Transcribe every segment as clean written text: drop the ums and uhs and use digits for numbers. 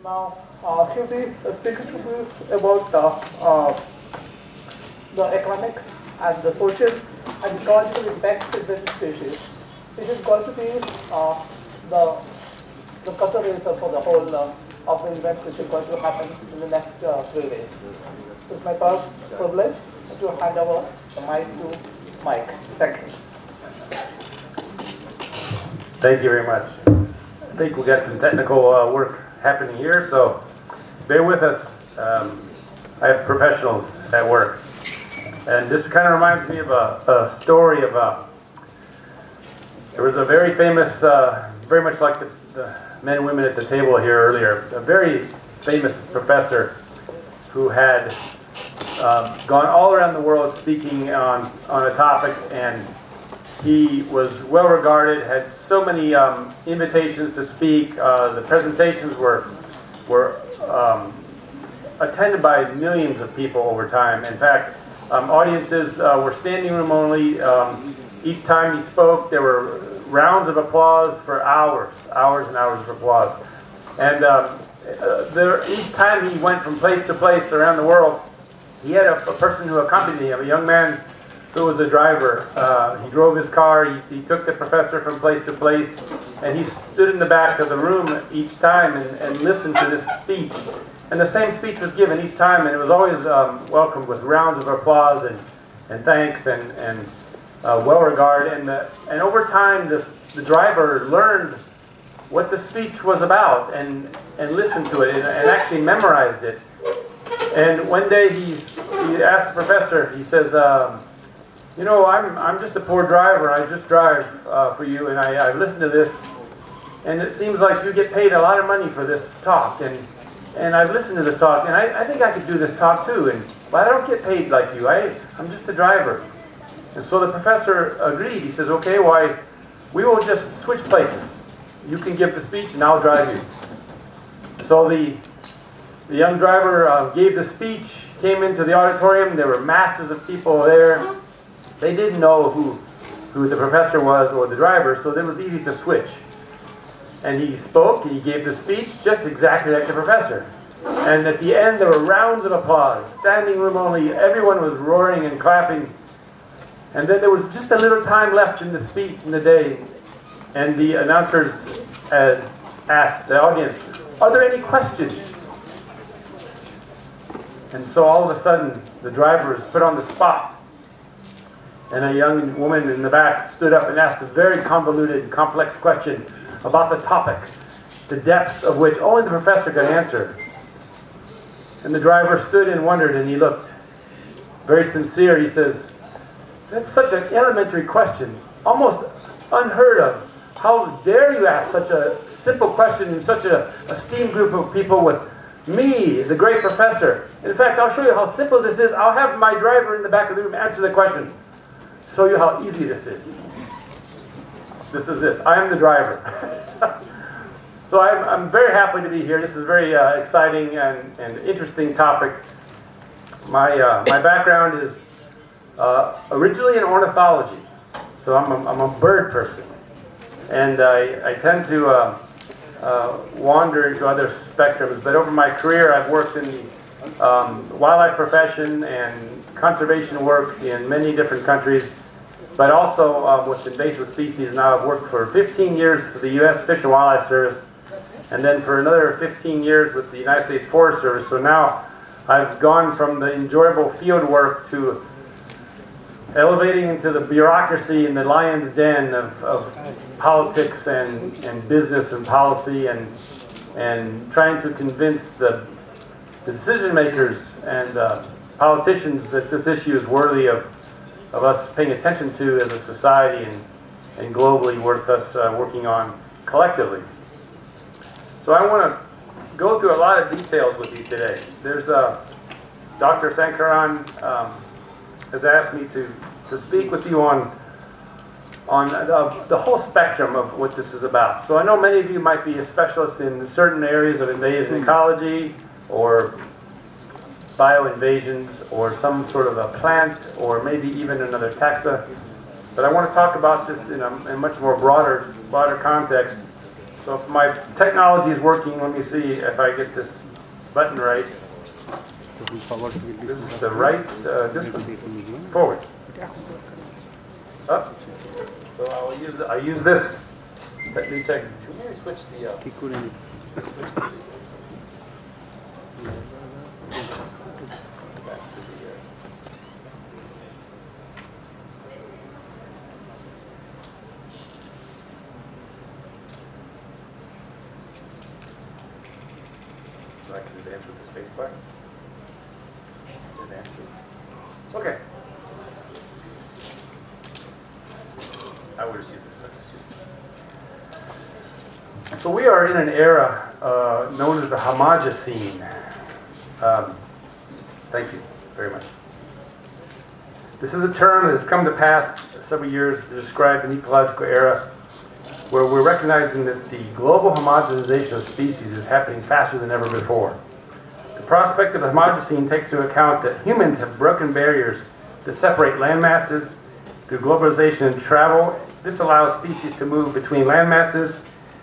Now, he'll be speaking to you about the economic and the social and ecological impacts of invasive species. This is going to be the conservation for the whole of the event which is going to happen in the next 3 days. So it's my privilege to hand over the mic to Mike. Thank you. Thank you very much. I think we got some technical work happening here, so bear with us. I have professionals at work. And this kind of reminds me of a story of there was a very famous, very much like the men and women at the table here earlier, a very famous professor who had gone all around the world speaking on a topic, and he was well regarded, had so many invitations to speak. The presentations were attended by millions of people over time. In fact, audiences were standing room only. Each time he spoke, there were rounds of applause for hours and hours of applause. And each time he went from place to place around the world, he had a person who accompanied him, a young man who was a driver. He drove his car, he took the professor from place to place, and he stood in the back of the room each time and listened to this speech. And the same speech was given each time, and it was always welcomed with rounds of applause and thanks and well regard. And over time, the driver learned what the speech was about and listened to it and actually memorized it. And one day he asked the professor, he says, you know, I'm just a poor driver. I just drive for you, and I listen to this, and it seems like you get paid a lot of money for this talk, and I've listened to this talk, and I think I could do this talk too, but I don't get paid like you. I'm just a driver. And so the professor agreed. He says, okay, why, we will just switch places. You can give the speech, and I'll drive you. So the young driver gave the speech, came into the auditorium. There were masses of people there. They didn't know who the professor was or the driver, so it was easy to switch. And he spoke, he gave the speech just exactly like the professor. And at the end, there were rounds of applause, standing room only. Everyone was roaring and clapping. And then there was just a little time left in the speech in the day. And the announcers asked the audience, are there any questions? And so all of a sudden, the driver was put on the spot. And a young woman in the back stood up and asked a very convoluted, complex question about the topic, the depth of which only the professor could answer. And the driver stood and wondered, and he looked very sincere. He says, that's such an elementary question, almost unheard of. How dare you ask such a simple question in such an esteemed group of people with me, the great professor? In fact, I'll show you how simple this is. I'll have my driver in the back of the room answer the question. Show you how easy this is. This is this. I am the driver. So I'm very happy to be here. This is a very exciting and interesting topic. My background is originally in ornithology. So I'm a bird person. And I tend to wander into other spectrums. But over my career, I've worked in the wildlife profession and conservation work in many different countries, but also with invasive species. Now I've worked for 15 years for the U.S. Fish and Wildlife Service, and then for another 15 years with the United States Forest Service. So now I've gone from the enjoyable field work to elevating into the bureaucracy and the lion's den of politics and business and policy and trying to convince the decision makers and politicians that this issue is worthy of us paying attention to as a society and globally worth us working on collectively. So I want to go through a lot of details with you today. There's Dr. Sankaran has asked me to speak with you on the whole spectrum of what this is about. So I know many of you might be specialists in certain areas of invasive ecology or bioinvasions or some sort of a plant or maybe even another taxa. But I want to talk about this in a much more broader context So if my technology is working, let me see if I get this button right. This is the right, this one. Forward. Up. So I use this. That new tech. Maybe switch the. So I can advance with the space bar. Advance. Okay. I would just use this. So we are in an era known as the homogocene. Thank you very much. This is a term that has come to pass several years to describe an ecological era where we're recognizing that the global homogenization of species is happening faster than ever before. The prospect of the homogocene takes into account that humans have broken barriers to separate land masses through globalization and travel. This allows species to move between land masses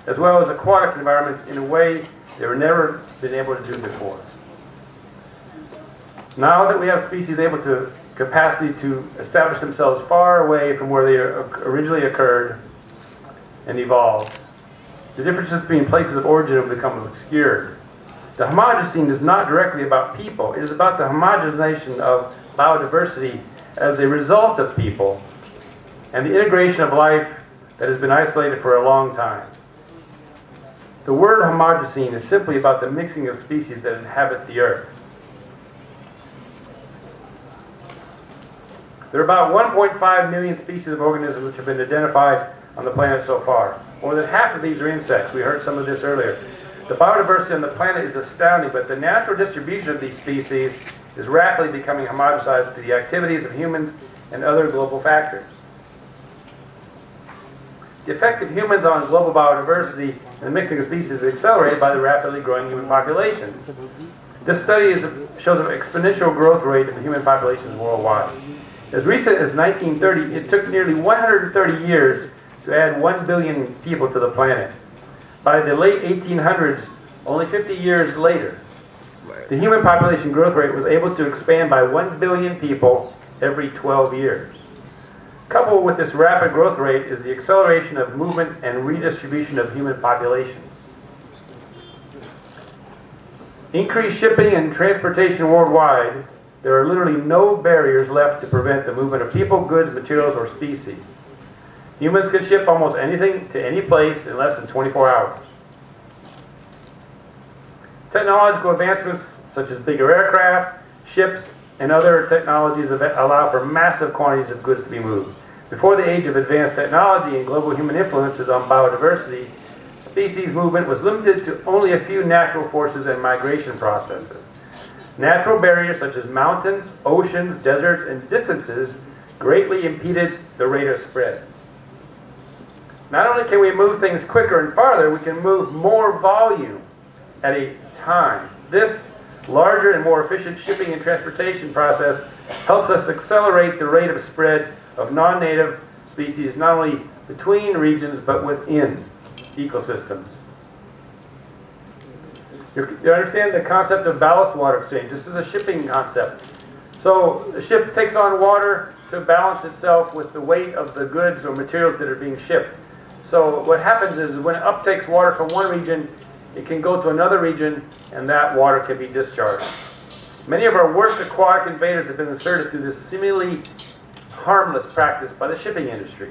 as well as aquatic environments in a way they were never been able to do before. Now that we have species able to capacity to establish themselves far away from where they originally occurred and evolved, the differences between places of origin have become obscured. The homogocene is not directly about people. It is about the homogenization of biodiversity as a result of people and the integration of life that has been isolated for a long time. The word homogocene is simply about the mixing of species that inhabit the earth. There are about 1.5 million species of organisms which have been identified on the planet so far. More than half of these are insects. We heard some of this earlier. The biodiversity on the planet is astounding, but the natural distribution of these species is rapidly becoming homogenized to the activities of humans and other global factors. The effect of humans on global biodiversity and the mixing of species is accelerated by the rapidly growing human populations. This study shows an exponential growth rate of human populations worldwide. As recent as 1930, it took nearly 130 years to add 1 billion people to the planet. By the late 1800s, only 50 years later, the human population growth rate was able to expand by 1 billion people every 12 years. Coupled with this rapid growth rate is the acceleration of movement and redistribution of human populations. Increased shipping and transportation worldwide, there are literally no barriers left to prevent the movement of people, goods, materials, or species. Humans can ship almost anything to any place in less than 24 hours. Technological advancements such as bigger aircraft, ships, and other technologies allow for massive quantities of goods to be moved. Before the age of advanced technology and global human influences on biodiversity, species movement was limited to only a few natural forces and migration processes. Natural barriers such as mountains, oceans, deserts, and distances greatly impeded the rate of spread. Not only can we move things quicker and farther, we can move more volume at a time. This larger and more efficient shipping and transportation process helps us accelerate the rate of spread of non-native species, not only between regions, but within ecosystems. You understand the concept of ballast water exchange. This is a shipping concept. So the ship takes on water to balance itself with the weight of the goods or materials that are being shipped. So what happens is when it uptakes water from one region, it can go to another region, and that water can be discharged. Many of our worst aquatic invaders have been inserted through this seemingly harmless practice by the shipping industry.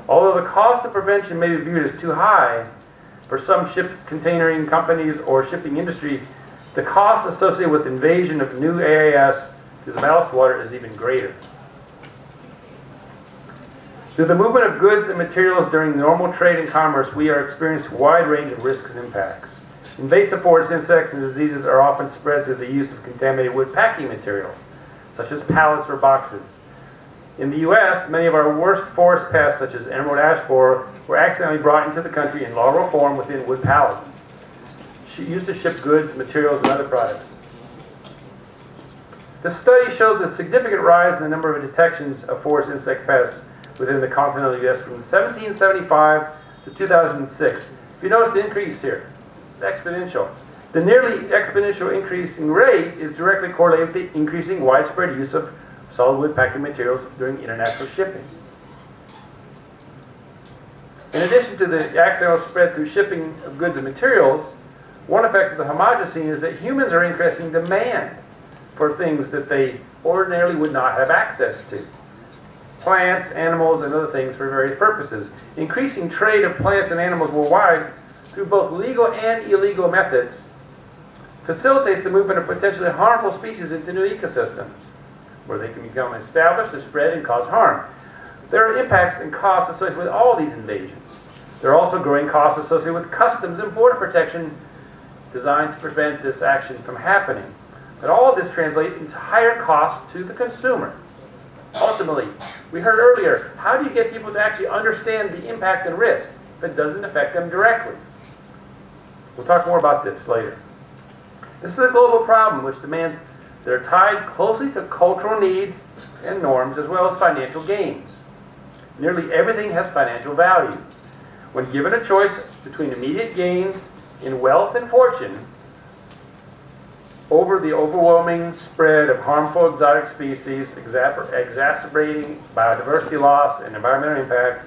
Although the cost of prevention may be viewed as too high for some ship containering companies or shipping industry, the cost associated with invasion of new AAS through the ballast water is even greater. Through the movement of goods and materials during normal trade and commerce, we are experiencing a wide range of risks and impacts. Invasive forest insects and diseases are often spread through the use of contaminated wood packing materials, such as pallets or boxes. In the U.S., many of our worst forest pests, such as emerald ash borer, were accidentally brought into the country in larval form within wood pallets, used to ship goods, materials, and other products. The study shows a significant rise in the number of detections of forest insect pests within the continental U.S. from 1775 to 2006. If you notice the increase here, it's exponential. The nearly exponential increasing rate is directly correlated with the increasing widespread use of solid wood packing materials during international shipping. In addition to the accidental spread through shipping of goods and materials, one effect of the homogocene is that humans are increasing demand for things that they ordinarily would not have access to. Plants, animals, and other things for various purposes. Increasing trade of plants and animals worldwide through both legal and illegal methods facilitates the movement of potentially harmful species into new ecosystems, where they can become established to spread and cause harm. There are impacts and costs associated with all these invasions. There are also growing costs associated with customs and border protection designed to prevent this action from happening. But all of this translates into higher costs to the consumer. Ultimately, we heard earlier, how do you get people to actually understand the impact and risk if it doesn't affect them directly? We'll talk more about this later. This is a global problem which demands that are tied closely to cultural needs and norms as well as financial gains. Nearly everything has financial value. When given a choice between immediate gains in wealth and fortune over the overwhelming spread of harmful exotic species exacerbating biodiversity loss and environmental impact,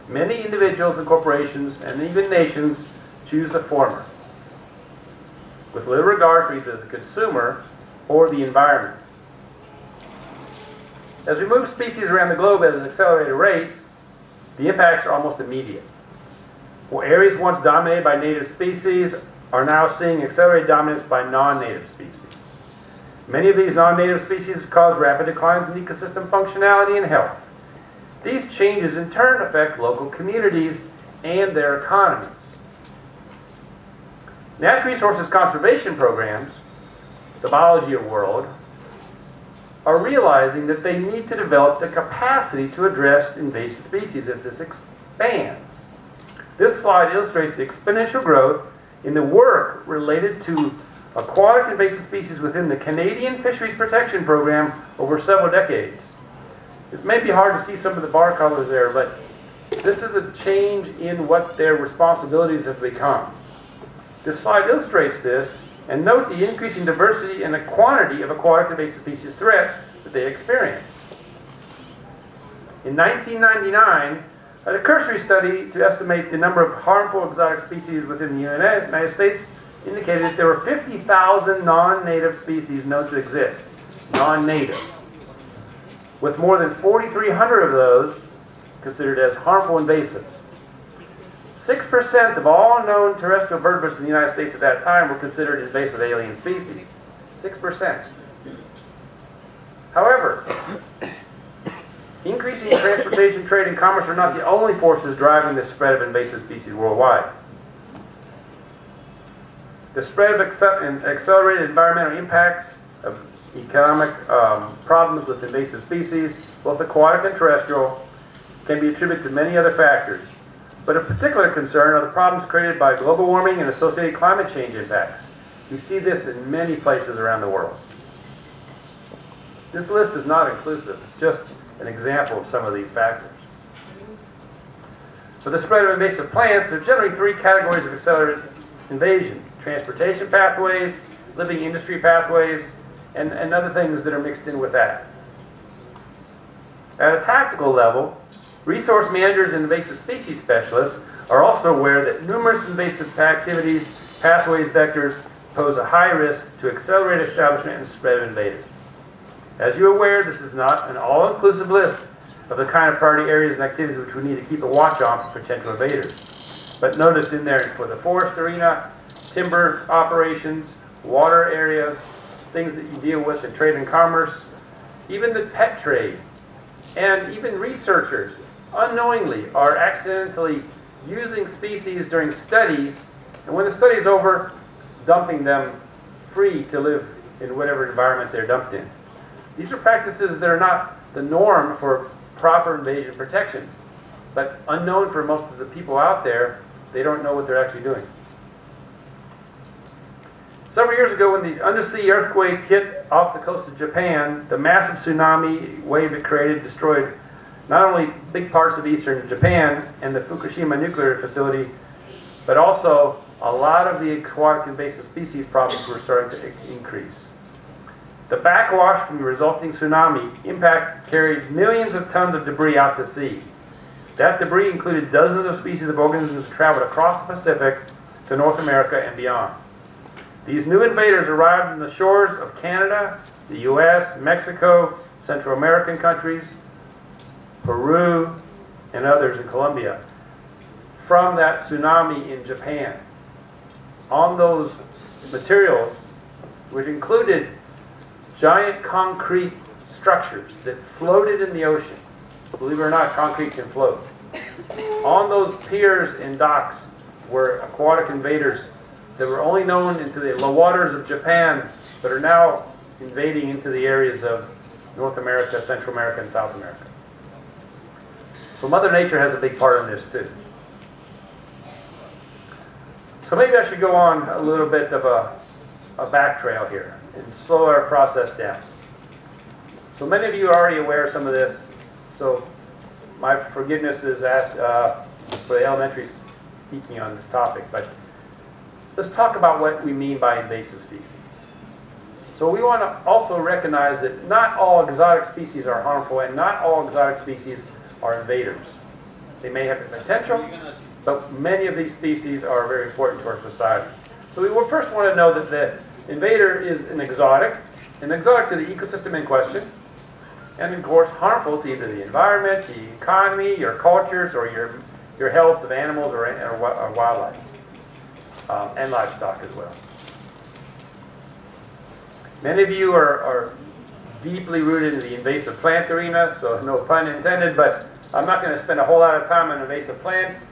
many individuals and corporations and even nations choose the former, with little regard for either the consumer or the environment. As we move species around the globe at an accelerated rate, the impacts are almost immediate. Well, areas once dominated by native species are now seeing accelerated dominance by non-native species. Many of these non-native species cause rapid declines in ecosystem functionality and health. These changes in turn affect local communities and their economies. Natural resources conservation programs, the biology world, are realizing that they need to develop the capacity to address invasive species as this expands. This slide illustrates the exponential growth in the work related to aquatic invasive species within the Canadian Fisheries Protection Program over several decades. It may be hard to see some of the bar colors there, but this is a change in what their responsibilities have become. This slide illustrates this, and note the increasing diversity and the quantity of aquatic invasive species threats that they experience. In 1999, a cursory study to estimate the number of harmful exotic species within the United States indicated that there were 50,000 non-native species known to exist, non-native, with more than 4,300 of those considered as harmful invasives. 6% of all known terrestrial vertebrates in the United States at that time were considered invasive alien species. 6%. However, increasing transportation, trade, and commerce are not the only forces driving the spread of invasive species worldwide. The spread of accelerated environmental impacts of economic problems with invasive species, both aquatic and terrestrial, can be attributed to many other factors. But of particular concern are the problems created by global warming and associated climate change impacts. We see this in many places around the world. This list is not inclusive, it's just an example of some of these factors. For the spread of invasive plants, there are generally three categories of accelerated invasion: transportation pathways, living industry pathways, and other things that are mixed in with that. At a tactical level, resource managers and invasive species specialists are also aware that numerous invasive activities, pathways, vectors pose a high risk to accelerated establishment and spread of invaders. As you're aware, this is not an all-inclusive list of the kind of priority areas and activities which we need to keep a watch on for potential invaders. But notice in there for the forest arena, timber operations, water areas, things that you deal with in trade and commerce, even the pet trade, and even researchers unknowingly are accidentally using species during studies, and when the study is over, dumping them free to live in whatever environment they're dumped in. These are practices that are not the norm for proper invasion protection, but unknown for most of the people out there. They don't know what they're actually doing. Several years ago, when the undersea earthquake hit off the coast of Japan, the massive tsunami wave it created destroyed not only big parts of eastern Japan and the Fukushima nuclear facility, but also a lot of the aquatic invasive species problems were starting to increase. The backwash from the resulting tsunami impact carried millions of tons of debris out to sea. That debris included dozens of species of organisms that traveled across the Pacific to North America and beyond. These new invaders arrived on the shores of Canada, the US, Mexico, Central American countries, Peru, and others in Colombia, from that tsunami in Japan. On those materials, which included giant concrete structures that floated in the ocean. Believe it or not, concrete can float. On those piers and docks were aquatic invaders that were only known into the waters of Japan, but are now invading into the areas of North America, Central America, and South America. So Mother Nature has a big part in this too. So maybe I should go on a little bit of a back trail here and slow our process down. So many of you are already aware of some of this, so my forgiveness is asked for the elementary speaking on this topic, but let's talk about what we mean by invasive species. So we want to also recognize that not all exotic species are harmful and not all exotic species are invaders. They may have the potential, but many of these species are very important to our society. So we will first want to know that the invader is an exotic to the ecosystem in question, and of course harmful to either the environment, the economy, your cultures, or your health of animals or wildlife, and livestock as well. Many of you are deeply rooted in the invasive plant arena, so no pun intended, but I'm not going to spend a whole lot of time on invasive plants.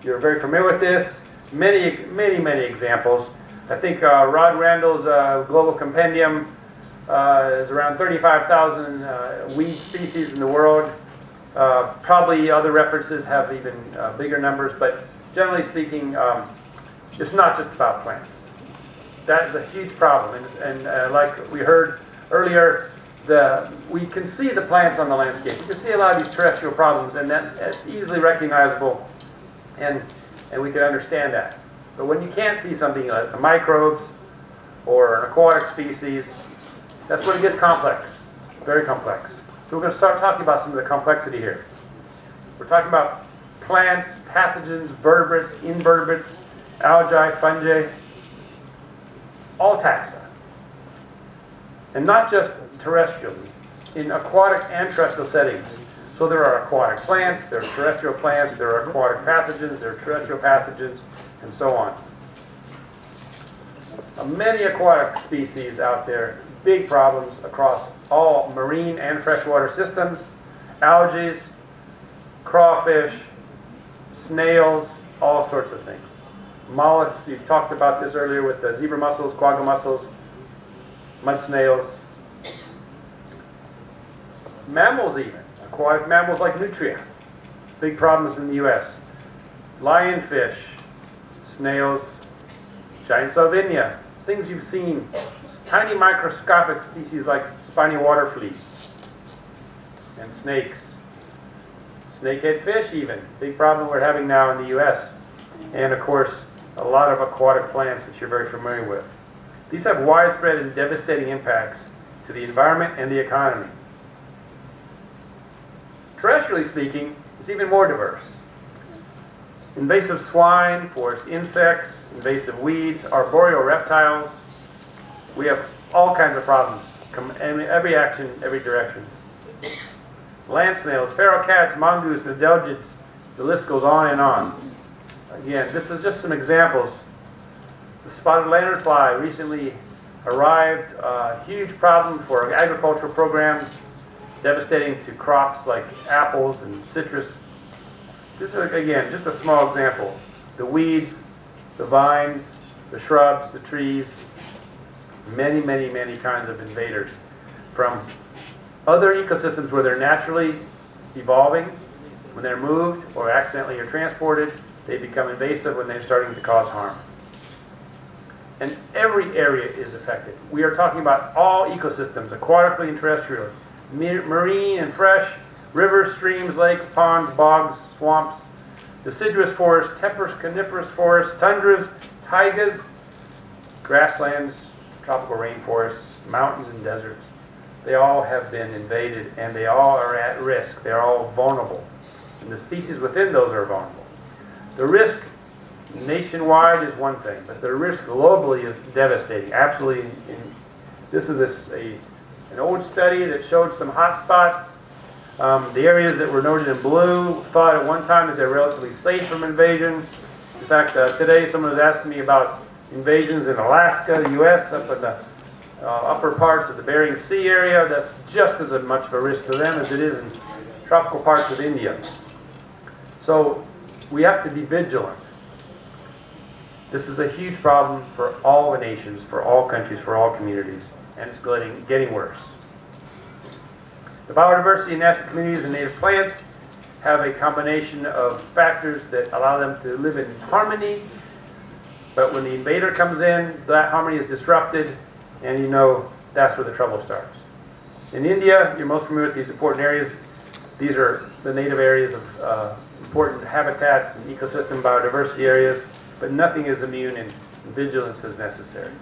You're very familiar with this. Many examples. I think Rod Randall's Global Compendium is around 35,000 weed species in the world. Probably other references have even bigger numbers, but generally speaking, it's not just about plants. That is a huge problem, and like we heard earlier, we can see the plants on the landscape. You can see a lot of these terrestrial problems, and that's easily recognizable, and we can understand that. But when you can't see something like the microbes or an aquatic species, that's when it gets complex, very complex. So we're going to start talking about some of the complexity here. We're talking about plants, pathogens, vertebrates, invertebrates, algae, fungi, all taxa. And not just terrestrial, in aquatic and terrestrial settings. So there are aquatic plants, there are terrestrial plants, there are aquatic pathogens, there are terrestrial pathogens, and so on. Many aquatic species out there, big problems across all marine and freshwater systems, algae, crawfish, snails, all sorts of things. Mollusks, you talked about this earlier with the zebra mussels, quagga mussels, mud snails. Mammals even, aquatic mammals like nutria, big problems in the U.S. Lionfish, snails, giant salvinia, things you've seen, tiny microscopic species like spiny water fleas, and snakes. Snakehead fish even, big problem we're having now in the U.S. And of course, a lot of aquatic plants that you're very familiar with. These have widespread and devastating impacts to the environment and the economy. Terrestrially speaking, it's even more diverse. Invasive swine, forest insects, invasive weeds, arboreal reptiles. We have all kinds of problems, every action, every direction. Land snails, feral cats, mongoose, adelgids, the list goes on and on. Again, this is just some examples. The spotted lanternfly recently arrived, a huge problem for agricultural programs, devastating to crops like apples and citrus. This is, again, just a small example. The weeds, the vines, the shrubs, the trees, many kinds of invaders. From other ecosystems where they're naturally evolving, when they're moved or accidentally are transported, they become invasive when they're starting to cause harm. And every area is affected. We are talking about all ecosystems, aquatically and terrestrial, marine and fresh, rivers, streams, lakes, ponds, bogs, swamps, deciduous forests, temperate coniferous forests, tundras, taigas, grasslands, tropical rainforests, mountains and deserts. They all have been invaded and they all are at risk. They're all vulnerable. And the species within those are vulnerable. The risk nationwide is one thing, but the risk globally is devastating. Absolutely. This is an old study that showed some hot spots. The areas that were noted in blue thought at one time that they're relatively safe from invasion. In fact, today someone was asking me about invasions in Alaska, the U.S., up in the upper parts of the Bering Sea area. That's just as much of a risk to them as it is in tropical parts of India. So we have to be vigilant. This is a huge problem for all the nations, for all countries, for all communities, and it's getting worse. The biodiversity in natural communities and native plants have a combination of factors that allow them to live in harmony, but when the invader comes in, that harmony is disrupted, and you know that's where the trouble starts. In India, you're most familiar with these important areas. These are the native areas of important habitats and ecosystem biodiversity areas, but nothing is immune and vigilance is necessary.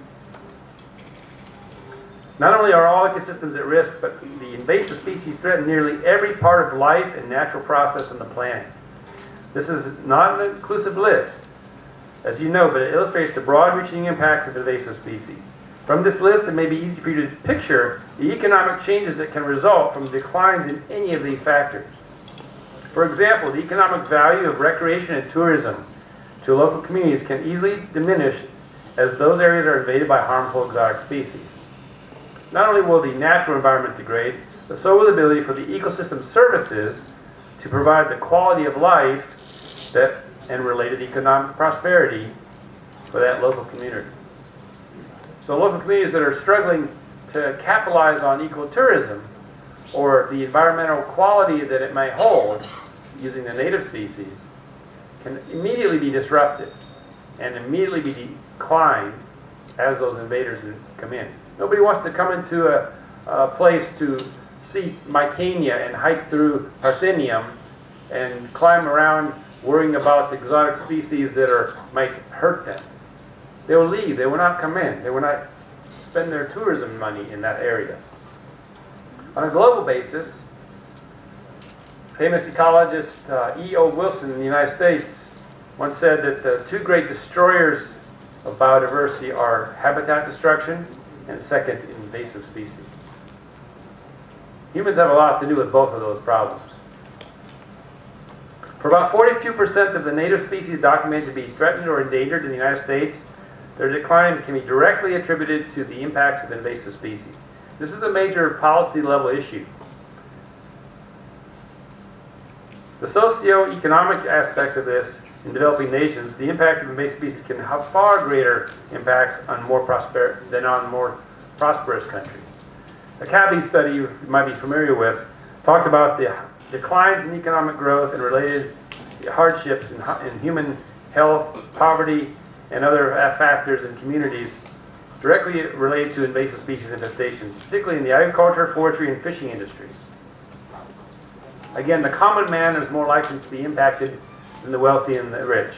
Not only are all ecosystems at risk, but the invasive species threaten nearly every part of life and natural process on the planet. This is not an inclusive list, as you know, but it illustrates the broad-reaching impacts of invasive species. From this list, it may be easy for you to picture the economic changes that can result from declines in any of these factors. For example, the economic value of recreation and tourism to local communities can easily diminish as those areas are invaded by harmful exotic species. Not only will the natural environment degrade, but so will the ability for the ecosystem services to provide the quality of life and related economic prosperity for that local community. So local communities that are struggling to capitalize on ecotourism or the environmental quality that it may hold using the native species can immediately be disrupted and immediately be declined as those invaders come in. Nobody wants to come into a place to see Mycania and hike through Parthenium and climb around worrying about the exotic species that might hurt them. They will leave. They will not come in. They will not spend their tourism money in that area. On a global basis, famous ecologist E.O. Wilson in the United States once said that the two great destroyers of biodiversity are habitat destruction and second, invasive species. Humans have a lot to do with both of those problems. For about 42% of the native species documented to be threatened or endangered in the United States, their decline can be directly attributed to the impacts of invasive species. This is a major policy level issue. The socio-economic aspects of this in developing nations, the impact of invasive species can have far greater impacts on more prosperous countries. A CABI study you might be familiar with talked about the declines in economic growth and related hardships in human health, poverty, and other factors in communities directly related to invasive species infestations, particularly in the agriculture, forestry, and fishing industries. Again, the common man is more likely to be impacted than the wealthy and the rich.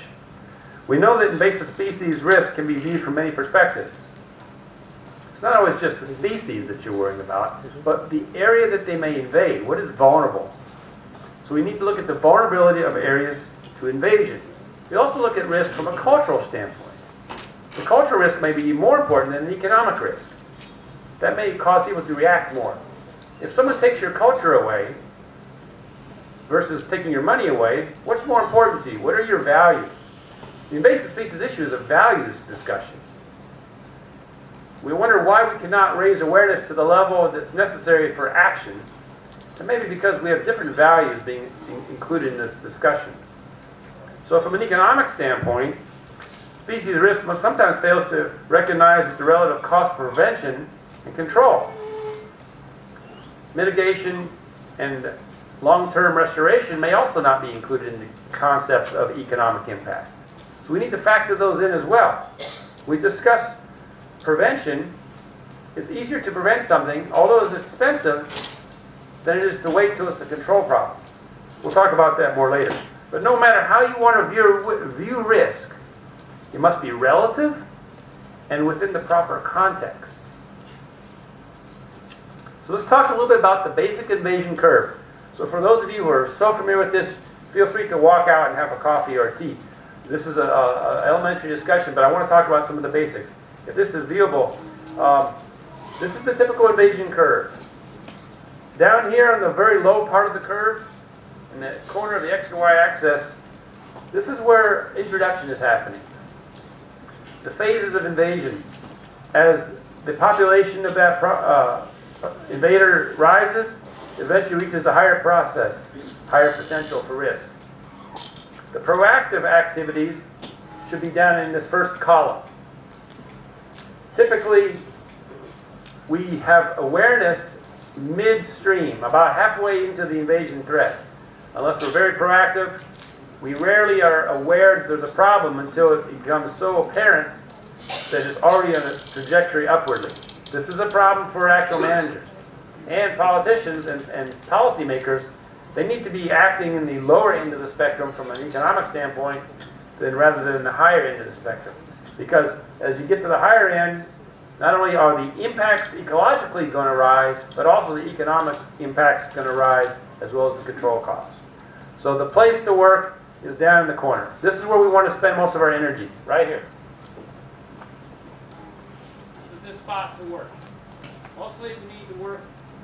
We know that invasive species risk can be viewed from many perspectives. It's not always just the species that you're worrying about, but the area that they may invade. What is vulnerable? So we need to look at the vulnerability of areas to invasion. We also look at risk from a cultural standpoint. The cultural risk may be more important than the economic risk. That may cause people to react more. If someone takes your culture away versus taking your money away, what's more important to you? What are your values? The invasive species issue is a values discussion. We wonder why we cannot raise awareness to the level that's necessary for action, and maybe because we have different values being included in this discussion. So from an economic standpoint, species risk sometimes fails to recognize the relative cost of prevention and control. Mitigation and long-term restoration may also not be included in the concepts of economic impact. So we need to factor those in as well. We discuss prevention. It's easier to prevent something, although it's expensive, than it is to wait till it's a control problem. We'll talk about that more later. But no matter how you want to view risk, it must be relative and within the proper context. So let's talk a little bit about the basic invasion curve. So for those of you who are so familiar with this, feel free to walk out and have a coffee or a tea. This is an elementary discussion, but I want to talk about some of the basics. If this is viewable, this is the typical invasion curve. Down here on the very low part of the curve, in the corner of the x and y axis, this is where introduction is happening. The phases of invasion. As the population of that invader rises, eventually reaches a higher process, higher potential for risk. The proactive activities should be down in this first column. Typically, we have awareness midstream, about halfway into the invasion threat. Unless we're very proactive, we rarely are aware that there's a problem until it becomes so apparent that it's already on a trajectory upwardly. This is a problem for actual managers. And politicians and policymakers, they need to be acting in the lower end of the spectrum from an economic standpoint rather than the higher end of the spectrum. Because as you get to the higher end, not only are the impacts ecologically going to rise, but also the economic impacts going to rise, as well as the control costs. So the place to work is down in the corner. This is where we want to spend most of our energy, right here. This is this spot to work. Mostly we need to work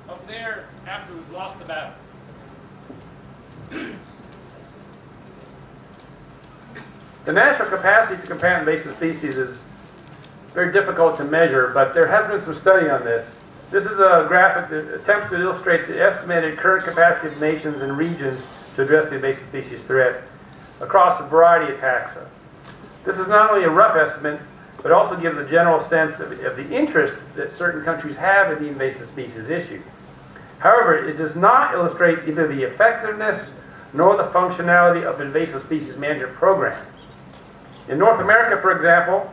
up there after we've lost the battle. The natural capacity to combat invasive species is very difficult to measure, but there has been some study on this. This is a graphic that attempts to illustrate the estimated current capacity of nations and regions to address the invasive species threat across a variety of taxa. This is not only a rough estimate, but also gives a general sense of the interest that certain countries have in the invasive species issue. However, it does not illustrate either the effectiveness nor the functionality of invasive species management programs. In North America, for example,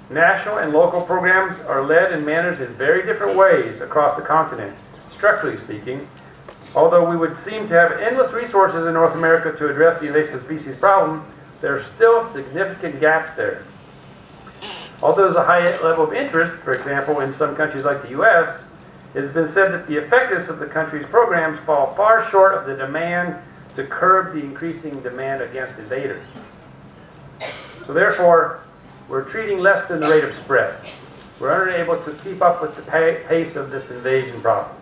national and local programs are led and managed in very different ways across the continent, structurally speaking. Although we would seem to have endless resources in North America to address the invasive species problem, there are still significant gaps there. Although there's a high level of interest, for example, in some countries like the US, it has been said that the effectiveness of the country's programs fall far short of the demand to curb the increasing demand against invaders. So therefore, we're treating less than the rate of spread. We're unable to keep up with the pace of this invasion problem.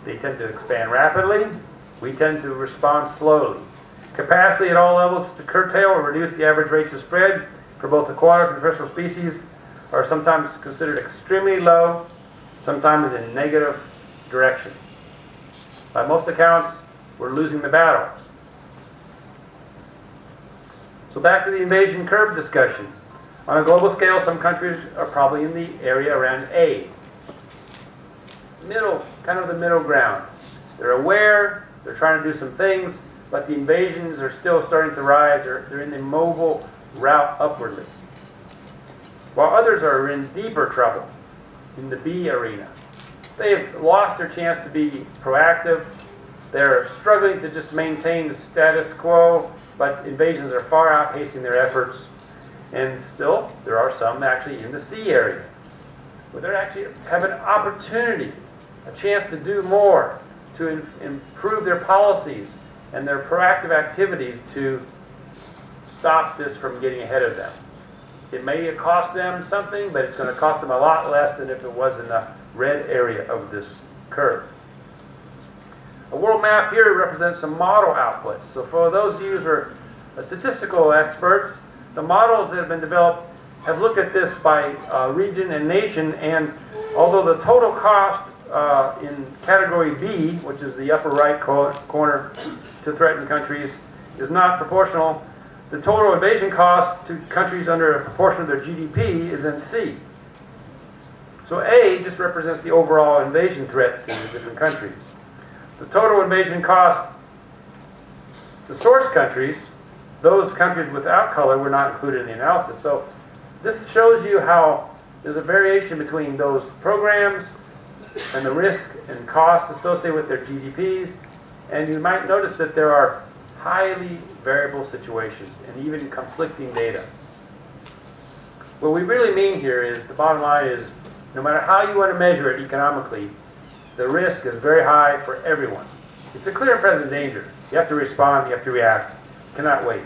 They tend to expand rapidly. We tend to respond slowly. Capacity at all levels to curtail or reduce the average rates of spread for both aquatic and terrestrial species are sometimes considered extremely low, sometimes in negative direction. By most accounts, we're losing the battle. So back to the invasion curve discussion. On a global scale, some countries are probably in the area around A. Kind of the middle ground. They're aware, they're trying to do some things, but the invasions are still starting to rise. They're in the mobile route upwardly. While others are in deeper trouble in the B arena. They've lost their chance to be proactive. They're struggling to just maintain the status quo, but invasions are far outpacing their efforts. And still, there are some actually in the C area, where they actually have an opportunity, a chance to do more, to improve their policies and their proactive activities to stop this from getting ahead of them. It may cost them something, but it's going to cost them a lot less than if it was in the red area of this curve. A world map here represents some model outputs. So for those of you who are statistical experts, the models that have been developed have looked at this by region and nation, and although the total cost in category B, which is the upper right corner to threatened countries, is not proportional, the total invasion cost to countries under a proportion of their GDP is in C. So A just represents the overall invasion threat to the different countries. The total invasion cost to source countries, those countries without color were not included in the analysis. So this shows you how there's a variation between those programs and the risk and cost associated with their GDPs. And you might notice that there are highly variable situations and even conflicting data. What we really mean here is, the bottom line is, no matter how you want to measure it economically, the risk is very high for everyone. It's a clear and present danger. You have to respond, you have to react. You cannot wait.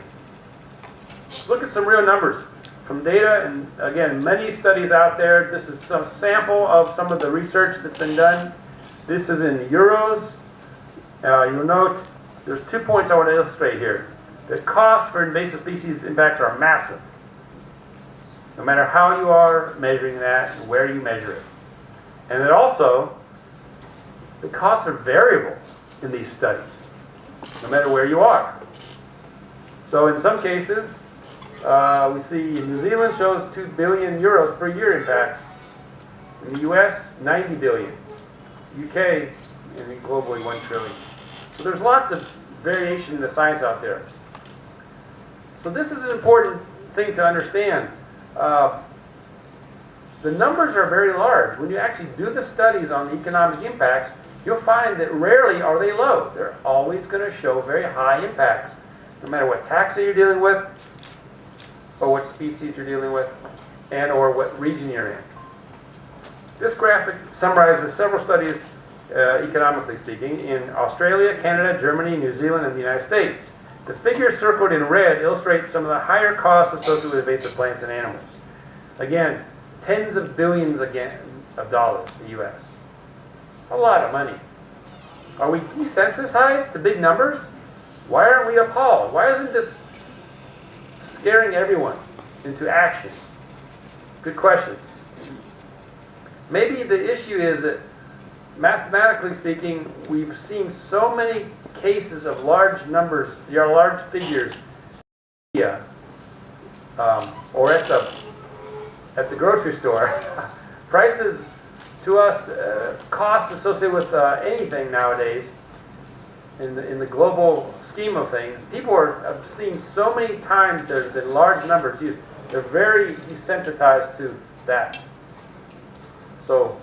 Look at some real numbers from data, and again, many studies out there. This is some sample of some of the research that's been done. This is in euros. You'll note there's 2 points I want to illustrate here. The cost for invasive species impacts are massive, no matter how you are measuring that and where you measure it. And then also, the costs are variable in these studies, no matter where you are. So in some cases, we see New Zealand shows 2 billion euros per year impact. In the US, 90 billion. UK, and globally 1 trillion. So there's lots of variation in the science out there. So this is an important thing to understand. The numbers are very large. When you actually do the studies on the economic impacts, you'll find that rarely are they low. They're always going to show very high impacts, no matter what taxa you're dealing with, or what species you're dealing with, and or what region you're in. This graphic summarizes several studies, economically speaking, in Australia, Canada, Germany, New Zealand, and the United States. The figures circled in red illustrate some of the higher costs associated with invasive plants and animals. Again, tens of billions of dollars in the U.S. A lot of money. Are we desensitized to big numbers? Why aren't we appalled? Why isn't this scaring everyone into action? Good questions. Maybe the issue is that, mathematically speaking, we've seen so many cases of large numbers, large figures, or at the grocery store. Prices to us, costs associated with anything nowadays, in the global scheme of things, people are seeing so many times the large numbers used. They're very desensitized to that. So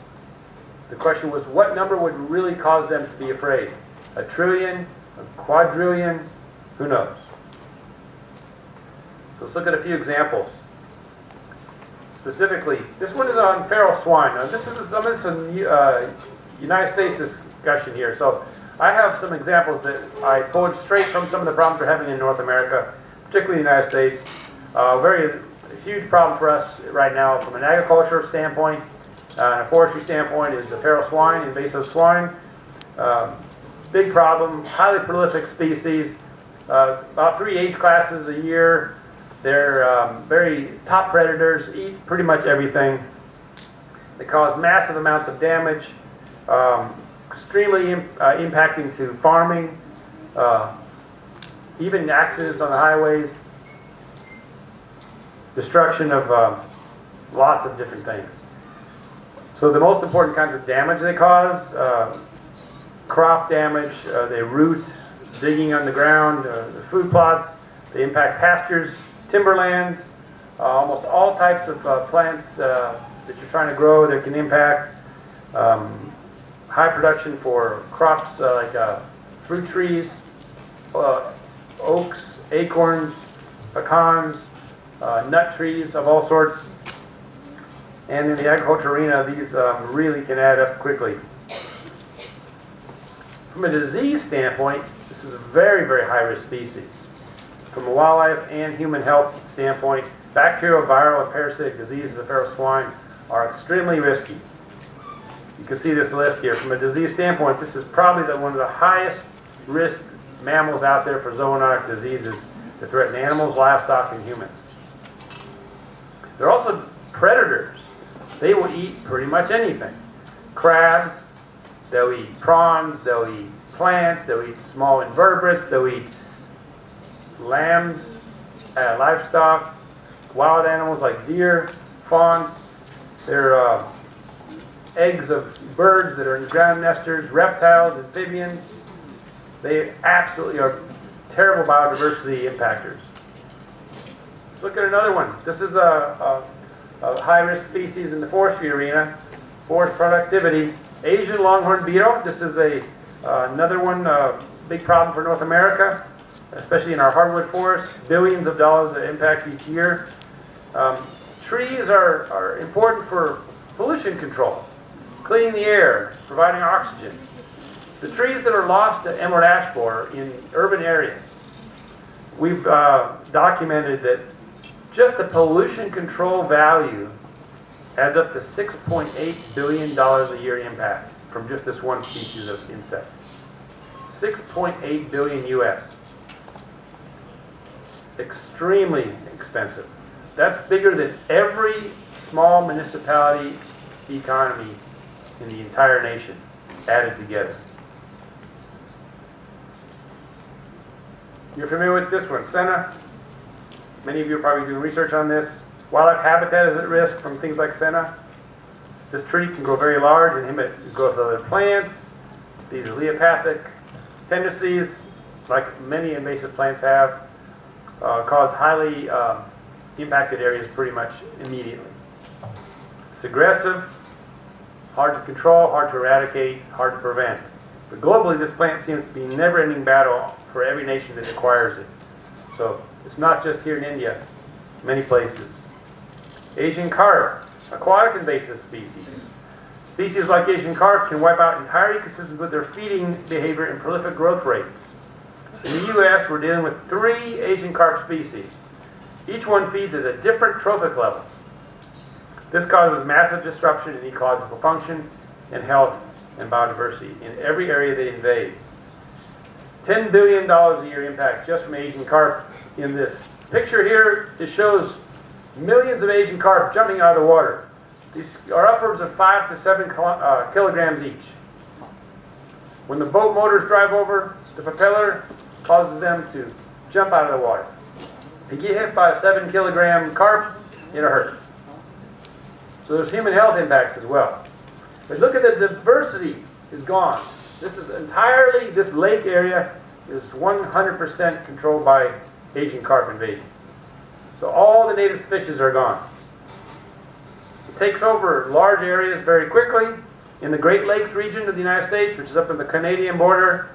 the question was, what number would really cause them to be afraid? A trillion? A quadrillion? Who knows? So let's look at a few examples. Specifically, this one is on feral swine. Now, this is a United States discussion here. So I have some examples that I pulled straight from some of the problems we're having in North America, particularly the United States. Very huge problem for us right now from an agriculture standpoint and a forestry standpoint is the feral swine, invasive swine. Big problem, highly prolific species, about 3 age classes a year. They're very top predators, eat pretty much everything. They cause massive amounts of damage, extremely impacting to farming, even accidents on the highways, destruction of lots of different things. So the most important kinds of damage they cause, crop damage, they root, digging on the ground, the food plots, they impact pastures, timberlands, almost all types of plants that you're trying to grow that can impact. High production for crops like fruit trees, oaks, acorns, pecans, nut trees of all sorts. And in the agriculture arena, these really can add up quickly. From a disease standpoint, this is a very, very high-risk species. From a wildlife and human health standpoint, bacterial, viral, and parasitic diseases of feral swine are extremely risky. You can see this list here. From a disease standpoint, this is probably one of the highest risk mammals out there for zoonotic diseases that threaten animals, livestock, and humans. They're also predators. They will eat pretty much anything. Crabs, they'll eat prawns, they'll eat plants, they'll eat small invertebrates, they'll eat lambs, livestock, wild animals like deer, fawns. They're eggs of birds that are in ground nesters, reptiles, amphibians. They absolutely are terrible biodiversity impactors. Let's look at another one. This is a high-risk species in the forestry arena, forest productivity. Asian longhorn beetle. This is another one, big problem for North America. especially in our hardwood forests, billions of dollars of impact each year. Trees are important for pollution control, cleaning the air, providing oxygen. The trees that are lost to emerald ash borer in urban areas, we've documented that just the pollution control value adds up to $6.8 billion a year impact from just this one species of insect. 6.8 billion US. Extremely expensive. That's bigger than every small municipality economy in the entire nation added together. You're familiar with this one, senna. Many of you are probably doing research on this. Wildlife habitat is at risk from things like senna. This tree can grow very large and inhibit the growth of other plants. These allelopathic tendencies, like many invasive plants have, cause highly impacted areas pretty much immediately. It's aggressive, hard to control, hard to eradicate, hard to prevent. But globally, this plant seems to be a never-ending battle for every nation that acquires it. So it's not just here in India, many places. Asian carp, aquatic invasive species. Species like Asian carp can wipe out entire ecosystems with their feeding behavior and prolific growth rates. In the U.S., we're dealing with 3 Asian carp species. Each one feeds at a different trophic level. This causes massive disruption in ecological function and health and biodiversity in every area they invade. $10 billion a year impact just from Asian carp in this picture here. It shows millions of Asian carp jumping out of the water. These are upwards of 5 to 7 kilograms each. When the boat motors drive over, the propeller causes them to jump out of the water. If you get hit by a 7-kilogram carp, it'll hurt. So there's human health impacts as well. But look at the diversity is gone. This is entirely, this lake area is 100% controlled by Asian carp invasion. So all the native species are gone. It takes over large areas very quickly. In the Great Lakes region of the United States, which is up on the Canadian border,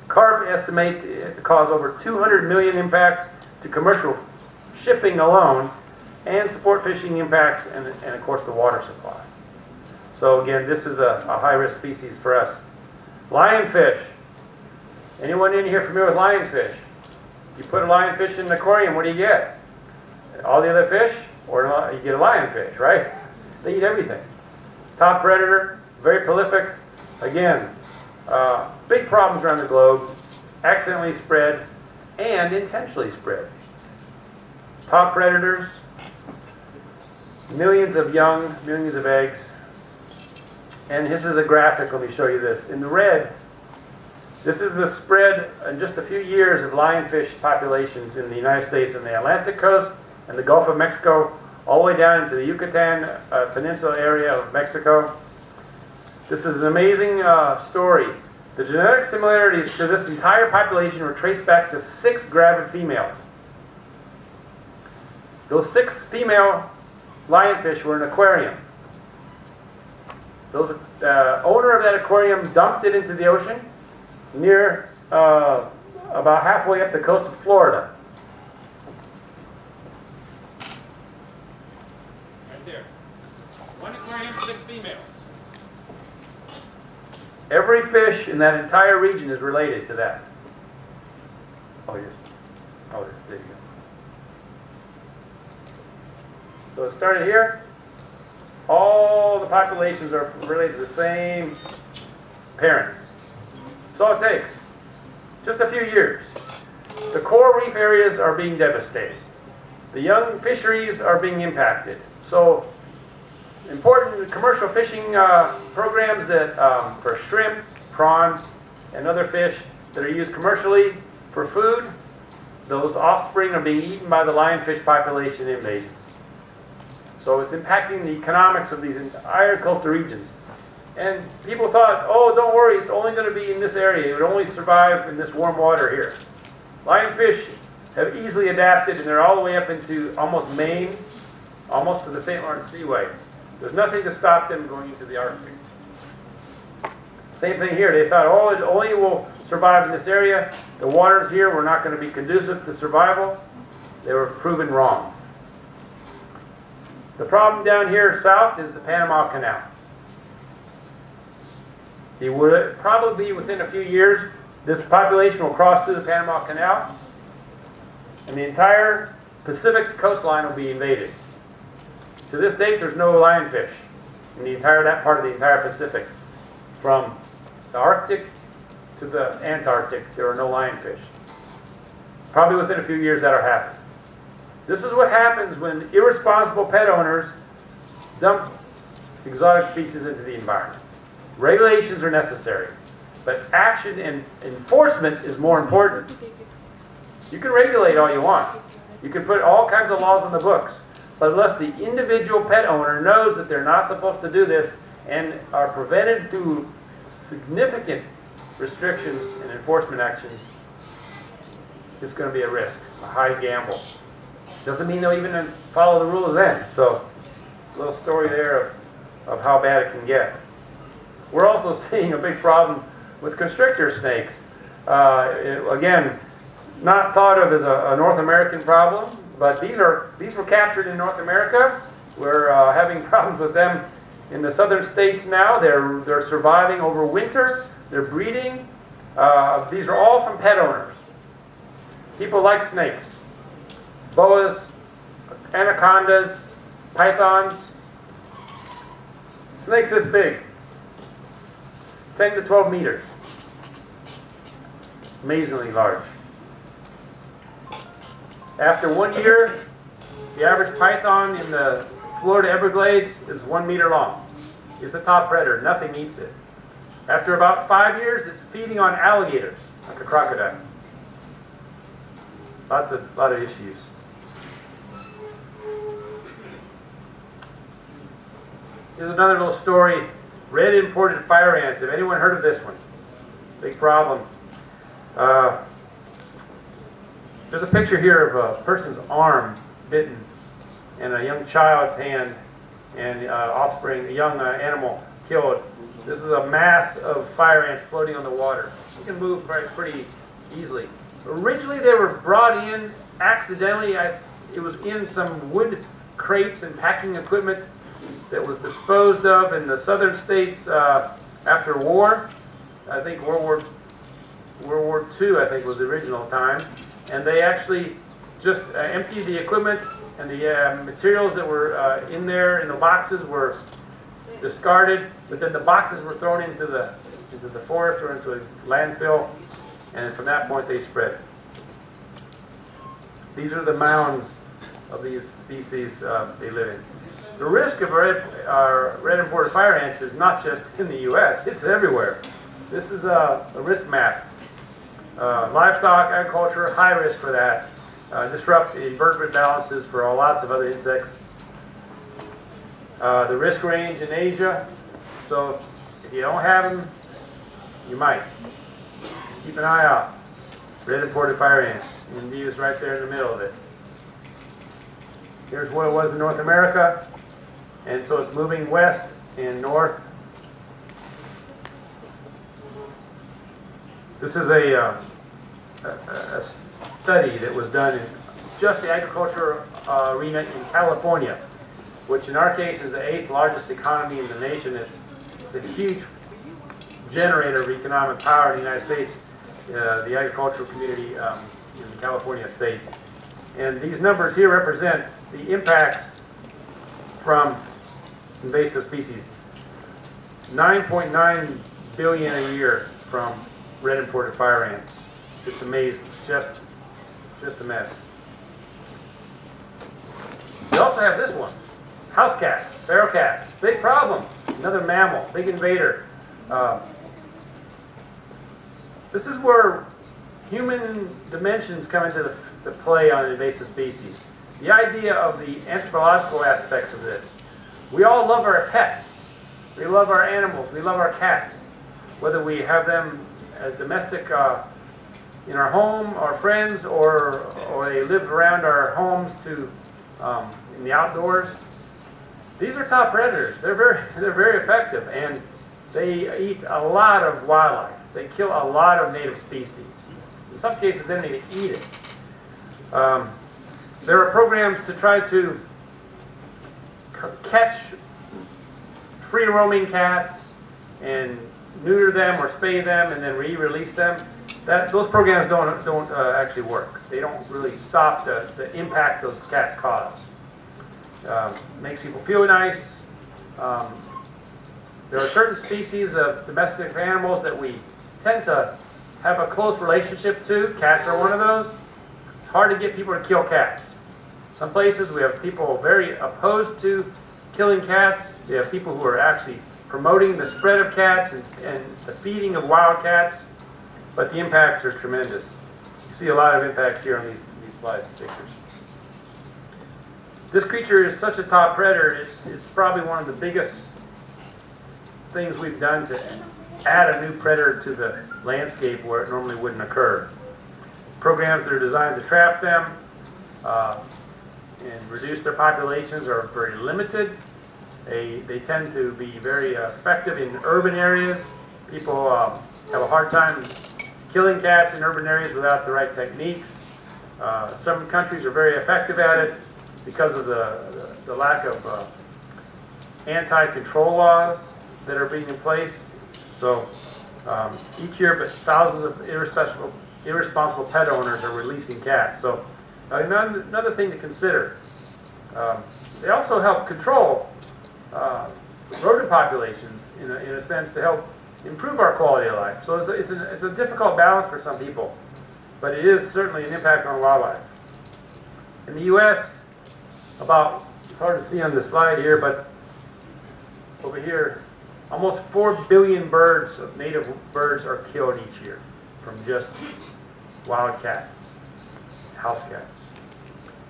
carp estimate to cause over 200 million impacts to commercial shipping alone, and sport fishing impacts, and of course the water supply. So again, this is a high-risk species for us. Lionfish. Anyone in here familiar with lionfish? You put a lionfish in an aquarium, what do you get? All the other fish? Or you get a lionfish, right? They eat everything. Top predator, very prolific. Again, big problems around the globe. Accidentally spread and intentionally spread. Top predators, millions of young, millions of eggs. And this is a graphic, let me show you this. In the red, this is the spread in just a few years of lionfish populations in the United States and the Atlantic coast and the Gulf of Mexico, all the way down into the Yucatan Peninsula area of Mexico. This is an amazing story. The genetic similarities to this entire population were traced back to 6 gravid females. Those 6 female lionfish were in an aquarium. The owner of that aquarium dumped it into the ocean near about halfway up the coast of Florida. Right there. 1 aquarium, 6 females. Every fish in that entire region is related to that. Oh, yes. Oh, there you go. So it started here. All the populations are related to the same parents. That's all it takes. Just a few years. The coral reef areas are being devastated. The young fisheries are being impacted. So important commercial fishing programs that for shrimp, prawns, and other fish that are used commercially for food, those offspring are being eaten by the lionfish population invasion. So it's impacting the economics of these entire coastal regions. And people thought, oh, don't worry, it's only going to be in this area. It would only survive in this warm water here. Lionfish have easily adapted, and they're all the way up into almost Maine, almost to the St. Lawrence Seaway. There's nothing to stop them going into the Arctic. Same thing here. They thought, oh, it only will survive in this area. The waters here were not going to be conducive to survival. They were proven wrong. The problem down here south is the Panama Canal. It would probably be within a few years, this population will cross through the Panama Canal, and the entire Pacific coastline will be invaded. To this date, there's no lionfish in that part of the entire Pacific. From the Arctic to the Antarctic, there are no lionfish. Probably within a few years that'll happen. This is what happens when irresponsible pet owners dump exotic species into the environment. Regulations are necessary, but action and enforcement is more important. You can regulate all you want. You can put all kinds of laws on the books, but unless the individual pet owner knows that they're not supposed to do this and are prevented through significant restrictions and enforcement actions, it's going to be a risk, a high gamble. Doesn't mean they'll even follow the rules then. So, a little story there of how bad it can get. We're also seeing a big problem with constrictor snakes. Again, not thought of as a North American problem, but these were captured in North America. We're having problems with them in the southern states now. They're surviving over winter. They're breeding. These are all from pet owners. People like snakes. Boas, anacondas, pythons. Snakes this big. 10 to 12 meters. Amazingly large. After 1 year, the average python in the Florida Everglades is 1 meter long. It's a top predator. Nothing eats it. After about 5 years, it's feeding on alligators, like a crocodile. Lot of issues. Here's another little story. Red imported fire ants. Have anyone heard of this one? Big problem. There's a picture here of a person's arm bitten and a young child's hand and offspring, a young animal killed. This is a mass of fire ants floating on the water. You can move pretty easily. Originally they were brought in accidentally. It was in some wood crates and packing equipment that was disposed of in the southern states after war. I think World War II, I think, was the original time. And they actually just emptied the equipment, and the materials that were in there in the boxes were discarded, but then the boxes were thrown into the forest or into a landfill, and from that point they spread. These are the mounds of these species they live in. The risk of red imported fire ants is not just in the U.S., it's everywhere. This is a risk map. Livestock, agriculture, high risk for that. Disrupt invertebrate balances for lots of other insects. The risk range in Asia. So if you don't have them, you might. Keep an eye out. Red imported fire ants. India is right there in the middle of it. Here's what it was in North America. And so it's moving west and north. This is a study that was done in just the agriculture arena in California, which in our case is the 8th largest economy in the nation. It's a huge generator of economic power in the United States, the agricultural community in the California state. And these numbers here represent the impacts from invasive species. 9.9 billion a year from red imported fire ants. It's amazing. Just a mess. We also have this one. House cats, feral cats. Big problem. Another mammal, big invader. This is where human dimensions come into the play on invasive species. The idea of the anthropological aspects of this. We all love our pets. We love our animals. We love our cats. Whether we have them as domestic in our home, our friends, or they live around our homes in the outdoors. These are top predators. They're very effective, and they eat a lot of wildlife. they kill a lot of native species. In some cases, then they eat it. There are programs to try to catch free-roaming cats and neuter them or spay them and then re-release them. Those programs don't actually work. They don't really stop the impact those cats cause. Makes people feel nice. There are certain species of domestic animals that we tend to have a close relationship to. Cats are one of those. It's hard to get people to kill cats. Some places we have people very opposed to killing cats. We have people who are actually promoting the spread of cats and the feeding of wild cats. But the impacts are tremendous. You see a lot of impacts here on these slide pictures. This creature is such a top predator, it's probably one of the biggest things we've done to add a new predator to the landscape where it normally wouldn't occur. Programs that are designed to trap them and reduce their populations are very limited. They tend to be very effective in urban areas. People have a hard time killing cats in urban areas without the right techniques. Some countries are very effective at it because of the lack of anti-control laws that are being in place. So each year, but thousands of irresponsible pet owners are releasing cats. So another thing to consider. They also help control rodent populations in a sense to help improve our quality of life. So it's a difficult balance for some people, but it is certainly an impact on wildlife. In the U.S., it's hard to see on the slide here, but over here, almost 4 billion birds, native birds, are killed each year from just wild cats, house cats.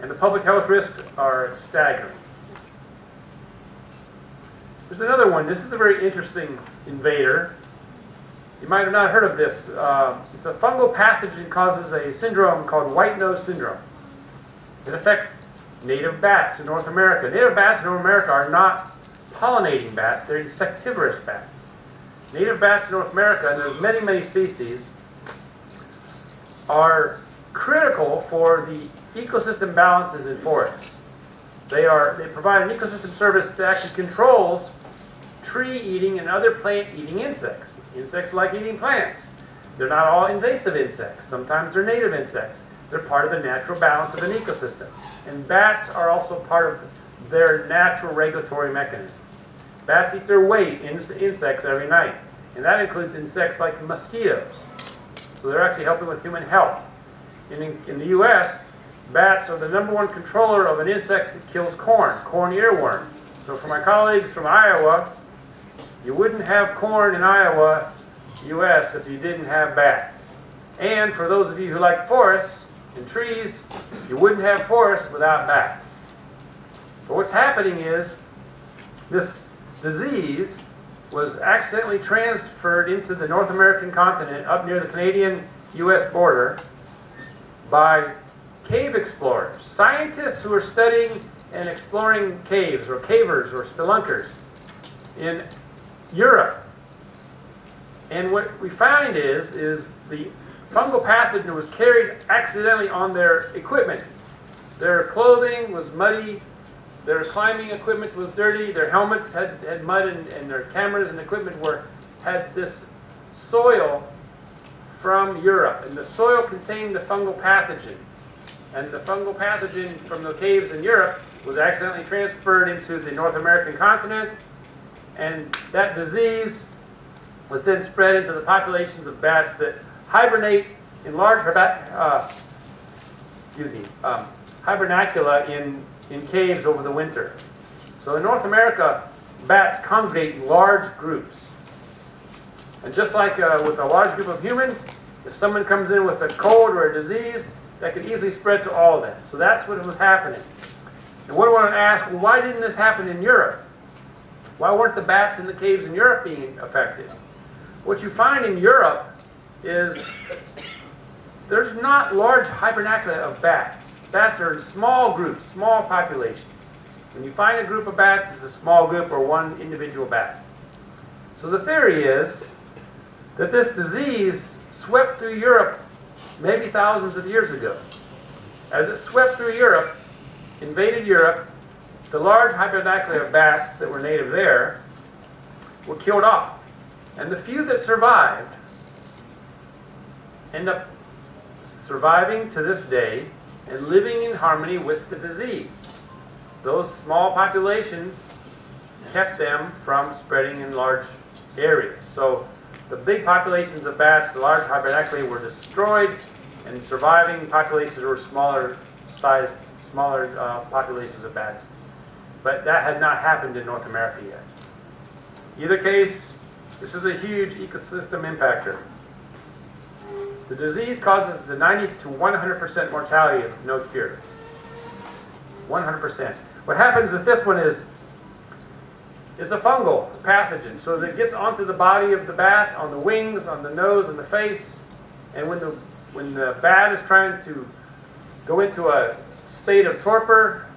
And the public health risks are staggering. There's another one. This is a very interesting invader. You might have not heard of this. It's a fungal pathogen causes a syndrome called white nose syndrome. It affects native bats in North America. Native bats in North America are not pollinating bats, they're insectivorous bats. Native bats in North America, and there's many, many species, are critical for the ecosystem balances in forests. They provide an ecosystem service that actually controls tree-eating and other plant-eating insects. Insects like eating plants. They're not all invasive insects. Sometimes they're native insects. They're part of the natural balance of an ecosystem. And bats are also part of their natural regulatory mechanism. Bats eat their weight in insects every night. And that includes insects like mosquitoes. So they're actually helping with human health. In the U.S., bats are the #1 controller of an insect that kills corn earworm. So for my colleagues from Iowa, you wouldn't have corn in Iowa, U.S., if you didn't have bats. And for those of you who like forests and trees, you wouldn't have forests without bats. But what's happening is this disease was accidentally transferred into the North American continent up near the Canadian-U.S. border by cave explorers, scientists who are studying and exploring caves, or cavers, or spelunkers in Europe. And what we find is the fungal pathogen was carried accidentally on their equipment. Their clothing was muddy, their climbing equipment was dirty, their helmets had mud, and their cameras and equipment had this soil from Europe. And the soil contained the fungal pathogen. And the fungal pathogen from the caves in Europe was accidentally transferred into the North American continent. And that disease was then spread into the populations of bats that hibernate in large hibernacula in caves over the winter. So in North America, bats congregate in large groups. And just like with a large group of humans, if someone comes in with a cold or a disease, that could easily spread to all of them. So that's what was happening. And what I want to ask, well, why didn't this happen in Europe? Why weren't the bats in the caves in Europe being affected? What you find in Europe is there's not large hibernacula of bats. Bats are in small groups, small populations. When you find a group of bats, it's a small group or one individual bat. So the theory is that this disease swept through Europe maybe thousands of years ago. As it swept through Europe, invaded Europe, the large hyperdactyla bats that were native there were killed off. And the few that survived end up surviving to this day and living in harmony with the disease. Those small populations kept them from spreading in large areas. So the big populations of bats, the large hyperdactyla, were destroyed, and surviving populations were smaller populations of bats. But that had not happened in North America yet. Either case, this is a huge ecosystem impactor. The disease causes the 90 to 100% mortality of no cure. 100%. What happens with this one is it's a fungal pathogen, so that it gets onto the body of the bat, on the wings, on the nose, and the face, and when the bat is trying to go into a state of torpor,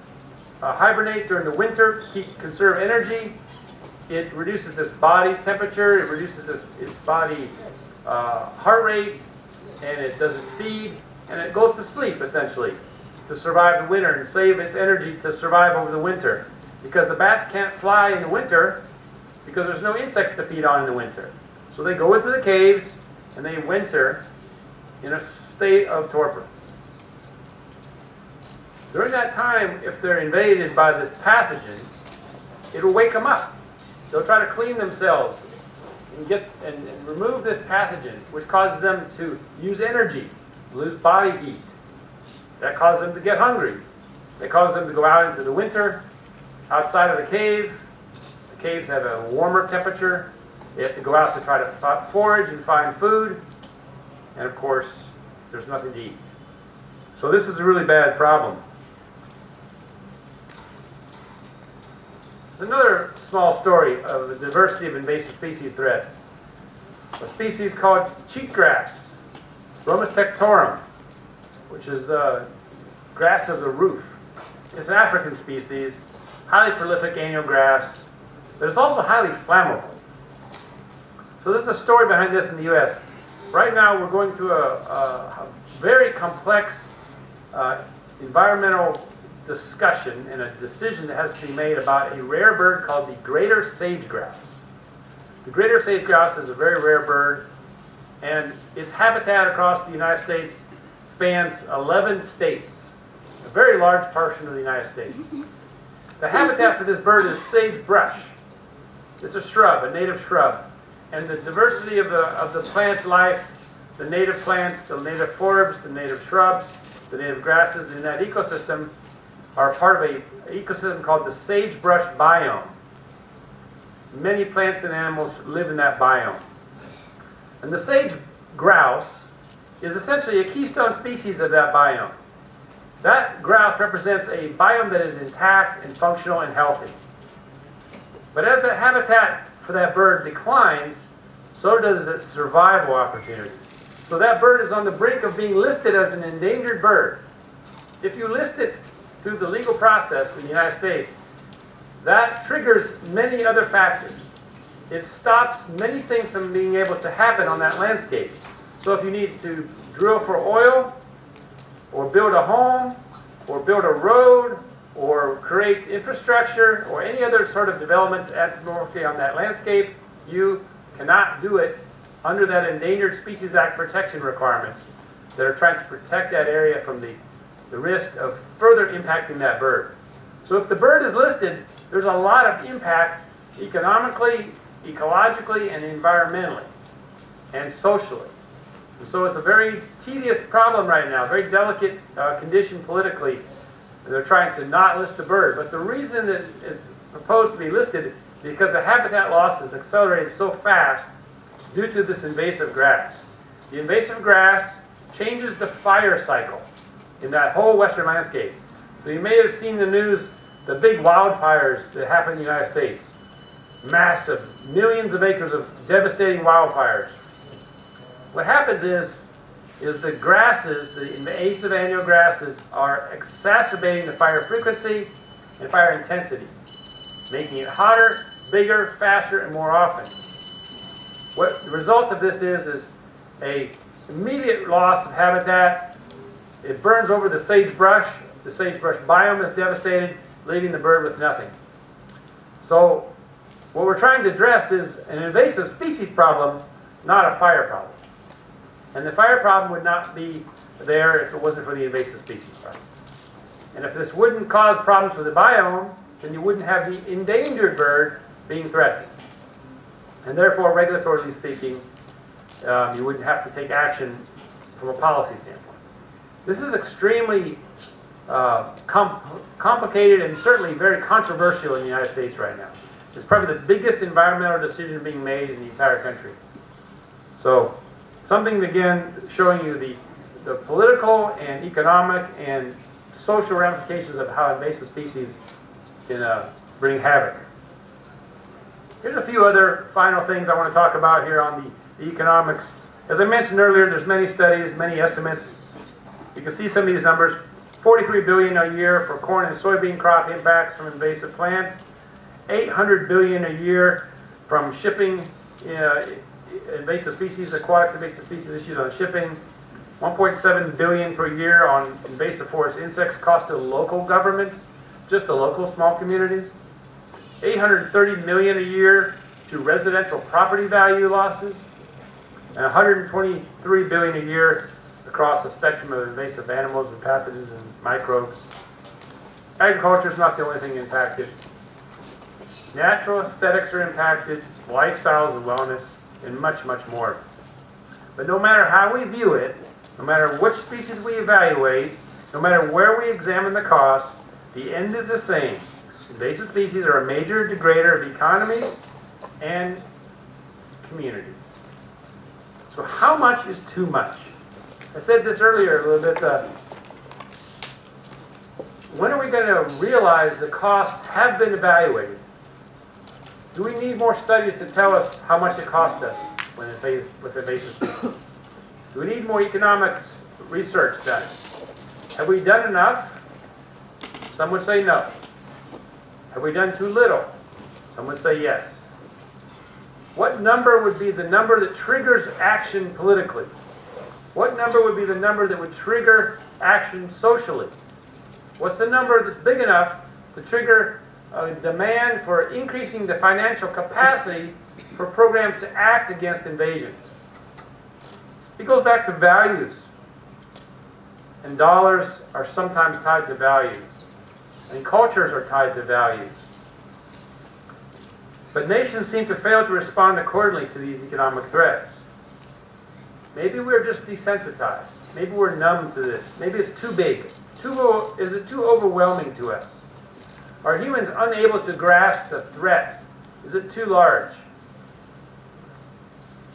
hibernate during the winter, conserve energy, it reduces its body temperature, it reduces its body heart rate, and it doesn't feed, and it goes to sleep essentially to survive the winter and save its energy to survive over the winter. Because the bats can't fly in the winter because there's no insects to feed on in the winter. So they go into the caves and they winter in a state of torpor. During that time, if they're invaded by this pathogen, it'll wake them up. They'll try to clean themselves and remove this pathogen, which causes them to use energy, lose body heat. That causes them to get hungry. That causes them to go out into the winter, outside of the cave. The caves have a warmer temperature. They have to go out to try to forage and find food. And of course, there's nothing to eat. So this is a really bad problem. Another small story of the diversity of invasive species threats. A species called cheatgrass, Bromus tectorum, which is the grass of the roof. It's an African species, highly prolific annual grass, but it's also highly flammable. So there's a story behind this in the U.S. Right now we're going through a very complex environmental discussion and a decision that has to be made about a rare bird called the greater sage-grouse. The greater sage-grouse is a very rare bird, and its habitat across the United States spans 11 states, a very large portion of the United States. The habitat for this bird is sagebrush. It's a shrub, a native shrub. And the diversity of the plant life, the native plants, the native forbs, the native shrubs, the native grasses in that ecosystem are part of an ecosystem called the sagebrush biome. Many plants and animals live in that biome. And the sage grouse is essentially a keystone species of that biome. That grouse represents a biome that is intact and functional and healthy. But as that habitat for that bird declines, so does its survival opportunity. So that bird is on the brink of being listed as an endangered bird. If you list it through the legal process in the United States, that triggers many other factors. It stops many things from being able to happen on that landscape. So if you need to drill for oil, or build a home, or build a road, or create infrastructure, or any other sort of development anthropomorphically on that landscape, you cannot do it under that Endangered Species Act protection requirements that are trying to protect that area from the risk of further impacting that bird. So if the bird is listed, there's a lot of impact economically, ecologically, and environmentally, and socially. And so it's a very tedious problem right now, very delicate condition politically. And they're trying to not list the bird. But the reason that it's proposed to be listed is because the habitat loss is accelerating so fast due to this invasive grass. The invasive grass changes the fire cycle in that whole western landscape. So you may have seen the news, the big wildfires that happen in the United States. Massive, millions of acres of devastating wildfires. What happens is the grasses, the invasive annual grasses, are exacerbating the fire frequency and fire intensity, making it hotter, bigger, faster, and more often. What the result of this is a immediate loss of habitat. It burns over the sagebrush. The sagebrush biome is devastated, leaving the bird with nothing. So what we're trying to address is an invasive species problem, not a fire problem. And the fire problem would not be there if it wasn't for the invasive species problem. And if this wouldn't cause problems for the biome, then you wouldn't have the endangered bird being threatened. And therefore, regulatorily speaking, you wouldn't have to take action from a policy standpoint. This is extremely complicated and certainly very controversial in the United States right now. It's probably the biggest environmental decision being made in the entire country. So, something again showing you the political and economic and social ramifications of how invasive species can bring havoc. Here's a few other final things I want to talk about here on the economics. As I mentioned earlier, there's many studies, many estimates. You can see some of these numbers. 43 billion a year for corn and soybean crop impacts from invasive plants. 800 billion a year from shipping invasive species, aquatic invasive species issues on shipping. 1.7 billion per year on invasive forest insects cost to local governments, just the local small communities. 830 million a year to residential property value losses, and 123 billion a year across the spectrum of invasive animals and pathogens and microbes. Agriculture is not the only thing impacted. Natural aesthetics are impacted, lifestyles and wellness, and much, much more. But no matter how we view it, no matter which species we evaluate, no matter where we examine the cost, the end is the same. Invasive species are a major degrader of economies and communities. So how much is too much? I said this earlier a little bit. When are we going to realize the costs have been evaluated? Do we need more studies to tell us how much it cost us with invasive species? Do we need more economics research done? Have we done enough? Some would say no. Have we done too little? Some would say yes. What number would be the number that triggers action politically? What number would be the number that would trigger action socially? What's the number that's big enough to trigger a demand for increasing the financial capacity for programs to act against invasions? It goes back to values. And dollars are sometimes tied to values. And cultures are tied to values. But nations seem to fail to respond accordingly to these economic threats. Maybe we're just desensitized. Maybe we're numb to this. Maybe it's too big. Is it too overwhelming to us? Are humans unable to grasp the threat? Is it too large?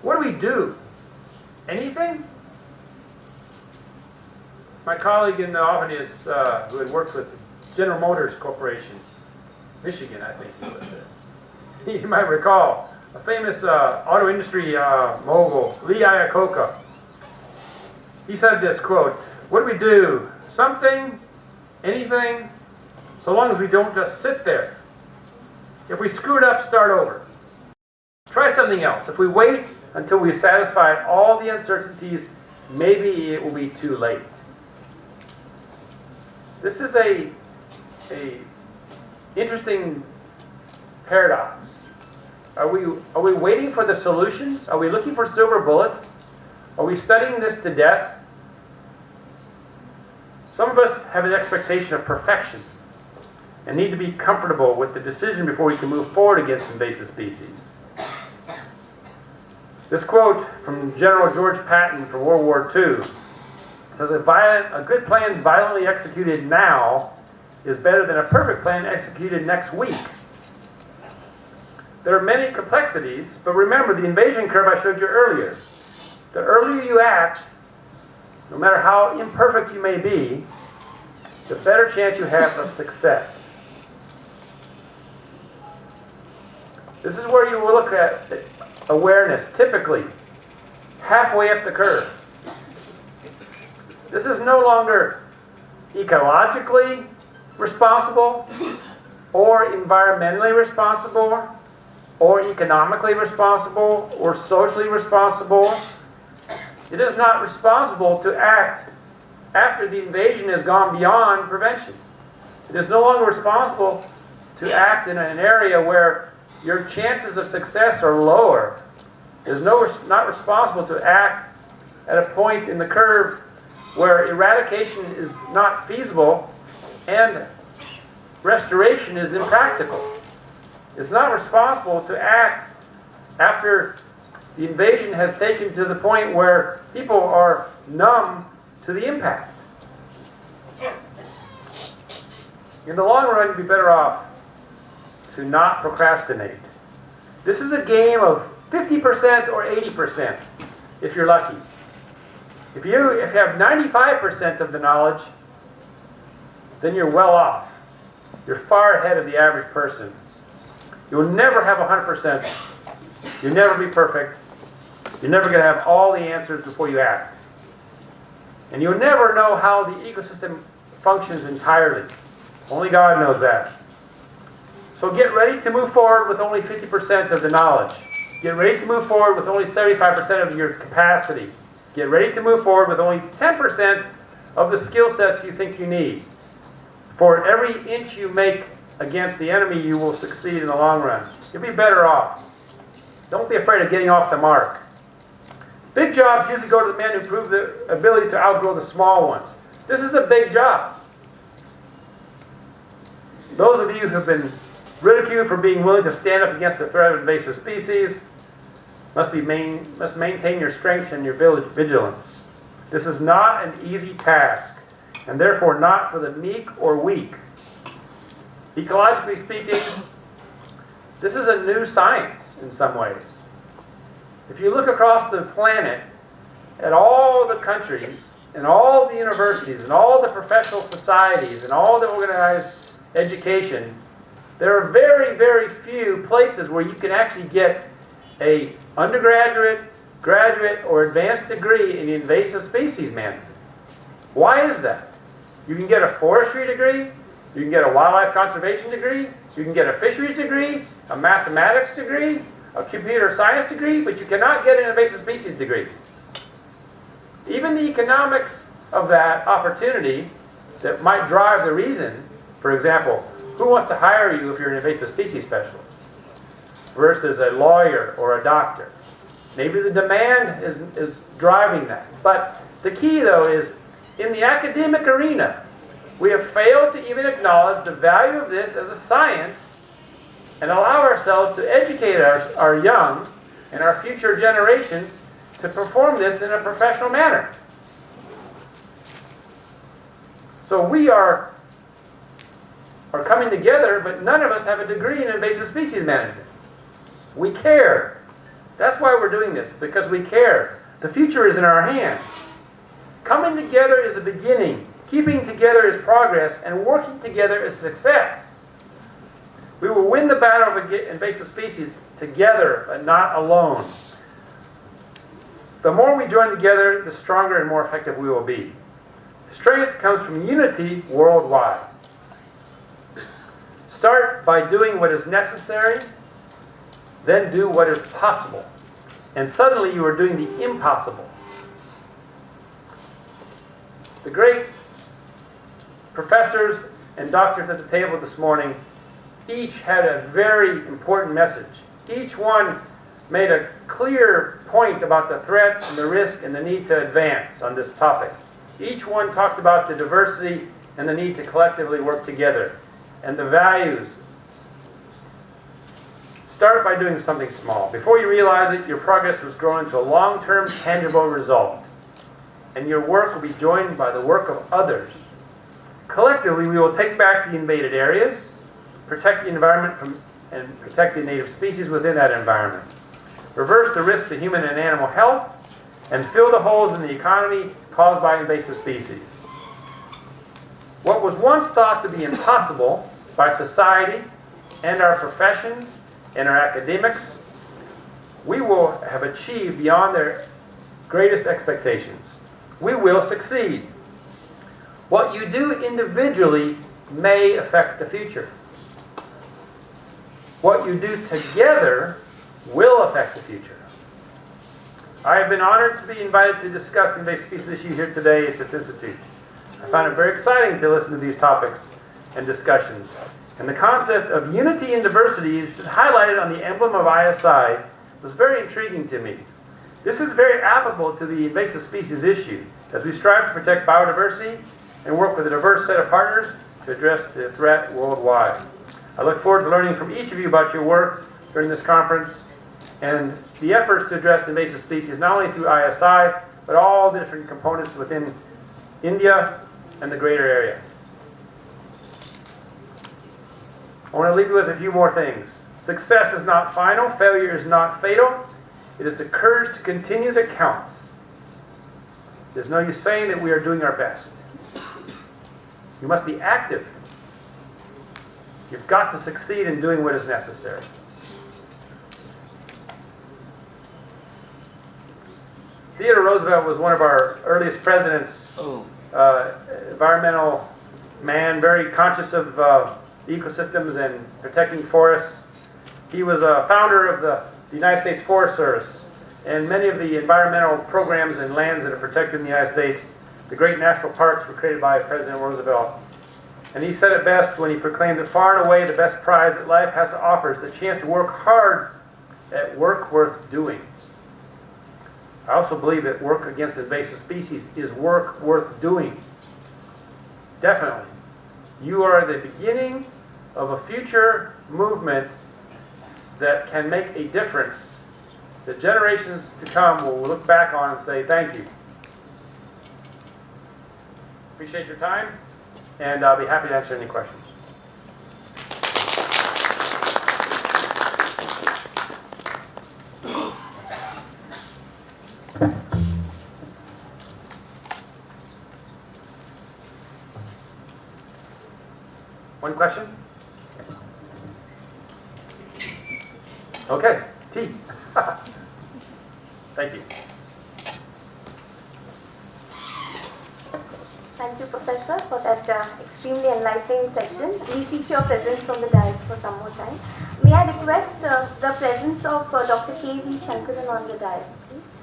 What do we do? Anything? My colleague in the audience who had worked with General Motors Corporation, Michigan, I think he was there. You might recall a famous auto industry mogul, Lee Iacocca. He said this quote, "What do we do? Something, anything, so long as we don't just sit there. If we screw it up, start over. Try something else. If we wait until we've satisfied all the uncertainties, maybe it will be too late." This is a interesting paradox. Are we waiting for the solutions? Are we looking for silver bullets? Are we studying this to death? Some of us have an expectation of perfection and need to be comfortable with the decision before we can move forward against invasive species. This quote from General George Patton from World War II says, a good plan violently executed now is better than a perfect plan executed next week. There are many complexities, but remember the invasion curve I showed you earlier. The earlier you act, no matter how imperfect you may be, the better chance you have of success. This is where you will look at awareness, typically halfway up the curve. This is no longer ecologically responsible or environmentally responsible or economically responsible or socially responsible. It is not responsible to act after the invasion has gone beyond prevention. It is no longer responsible to act in an area where your chances of success are lower. It is not responsible to act at a point in the curve where eradication is not feasible and restoration is impractical. It's not responsible to act after the invasion has taken to the point where people are numb to the impact. In the long run, you'd be better off to not procrastinate. This is a game of 50% or 80%, if you're lucky. If you have 95% of the knowledge, then you're well off. You're far ahead of the average person. You'll never have 100%. You'll never be perfect. You're never going to have all the answers before you act. And you'll never know how the ecosystem functions entirely. Only God knows that. So get ready to move forward with only 50% of the knowledge. Get ready to move forward with only 75% of your capacity. Get ready to move forward with only 10% of the skill sets you think you need. For every inch you make against the enemy, you will succeed in the long run. You'll be better off. Don't be afraid of getting off the mark. Big jobs usually go to the men who prove their ability to outgrow the small ones. This is a big job. Those of you who have been ridiculed for being willing to stand up against the threat of invasive species must maintain your strength and your vigilance. This is not an easy task, and therefore not for the meek or weak. Ecologically speaking, this is a new science in some ways. If you look across the planet at all the countries and all the universities and all the professional societies and all the organized education, there are very, very few places where you can actually get an undergraduate, graduate, or advanced degree in invasive species management. Why is that? You can get a forestry degree, you can get a wildlife conservation degree, you can get a fisheries degree, a mathematics degree, a computer science degree, but you cannot get an invasive species degree. Even the economics of that opportunity that might drive the reason, for example, who wants to hire you if you're an invasive species specialist versus a lawyer or a doctor? Maybe the demand is driving that. But the key, though, is in the academic arena, we have failed to even acknowledge the value of this as a science and allow ourselves to educate our young and our future generations to perform this in a professional manner. So we are coming together, but none of us have a degree in invasive species management. We care. That's why we're doing this, because we care. The future is in our hands. Coming together is a beginning. Keeping together is progress, and working together is success. We will win the battle of invasive species together, but not alone. The more we join together, the stronger and more effective we will be. Strength comes from unity worldwide. Start by doing what is necessary, then do what is possible. And suddenly you are doing the impossible. The great professors and doctors at the table this morning each had a very important message. Each one made a clear point about the threat and the risk and the need to advance on this topic. Each one talked about the diversity and the need to collectively work together, and the values. Start by doing something small. Before you realize it, your progress was growing to a long-term, tangible result. And your work will be joined by the work of others. Collectively, we will take back the invaded areas, protect the environment and protect the native species within that environment, reverse the risk to human and animal health, and fill the holes in the economy caused by invasive species. What was once thought to be impossible by society and our professions and our academics, we will have achieved beyond their greatest expectations. We will succeed. What you do individually may affect the future. What you do together will affect the future. I have been honored to be invited to discuss the invasive species issue here today at this institute. I found it very exciting to listen to these topics and discussions. And the concept of unity and diversity highlighted on the emblem of ISI was very intriguing to me. This is very applicable to the invasive species issue as we strive to protect biodiversity and work with a diverse set of partners to address the threat worldwide. I look forward to learning from each of you about your work during this conference and the efforts to address invasive species not only through ISI, but all the different components within India and the greater area. I want to leave you with a few more things. Success is not final, failure is not fatal. It is the courage to continue that counts. There's no use saying that we are doing our best. You must be active. You've got to succeed in doing what is necessary. Theodore Roosevelt was one of our earliest presidents, environmental man, very conscious of ecosystems and protecting forests. He was a founder of the United States Forest Service, and many of the environmental programs and lands that are protected in the United States, the great national parks, were created by President Roosevelt. And he said it best when he proclaimed that far and away the best prize that life has to offer is the chance to work hard at work worth doing. I also believe that work against invasive species is work worth doing. Definitely. You are the beginning of a future movement that can make a difference that generations to come will look back on and say thank you. Appreciate your time, and I'll be happy to answer any questions. One question? Okay, T. Thank you. Thank you, Professor, for that extremely enlightening session. We seek your presence on the dais for some more time. May I request the presence of Dr. K.V. Shankaran on the dais, please?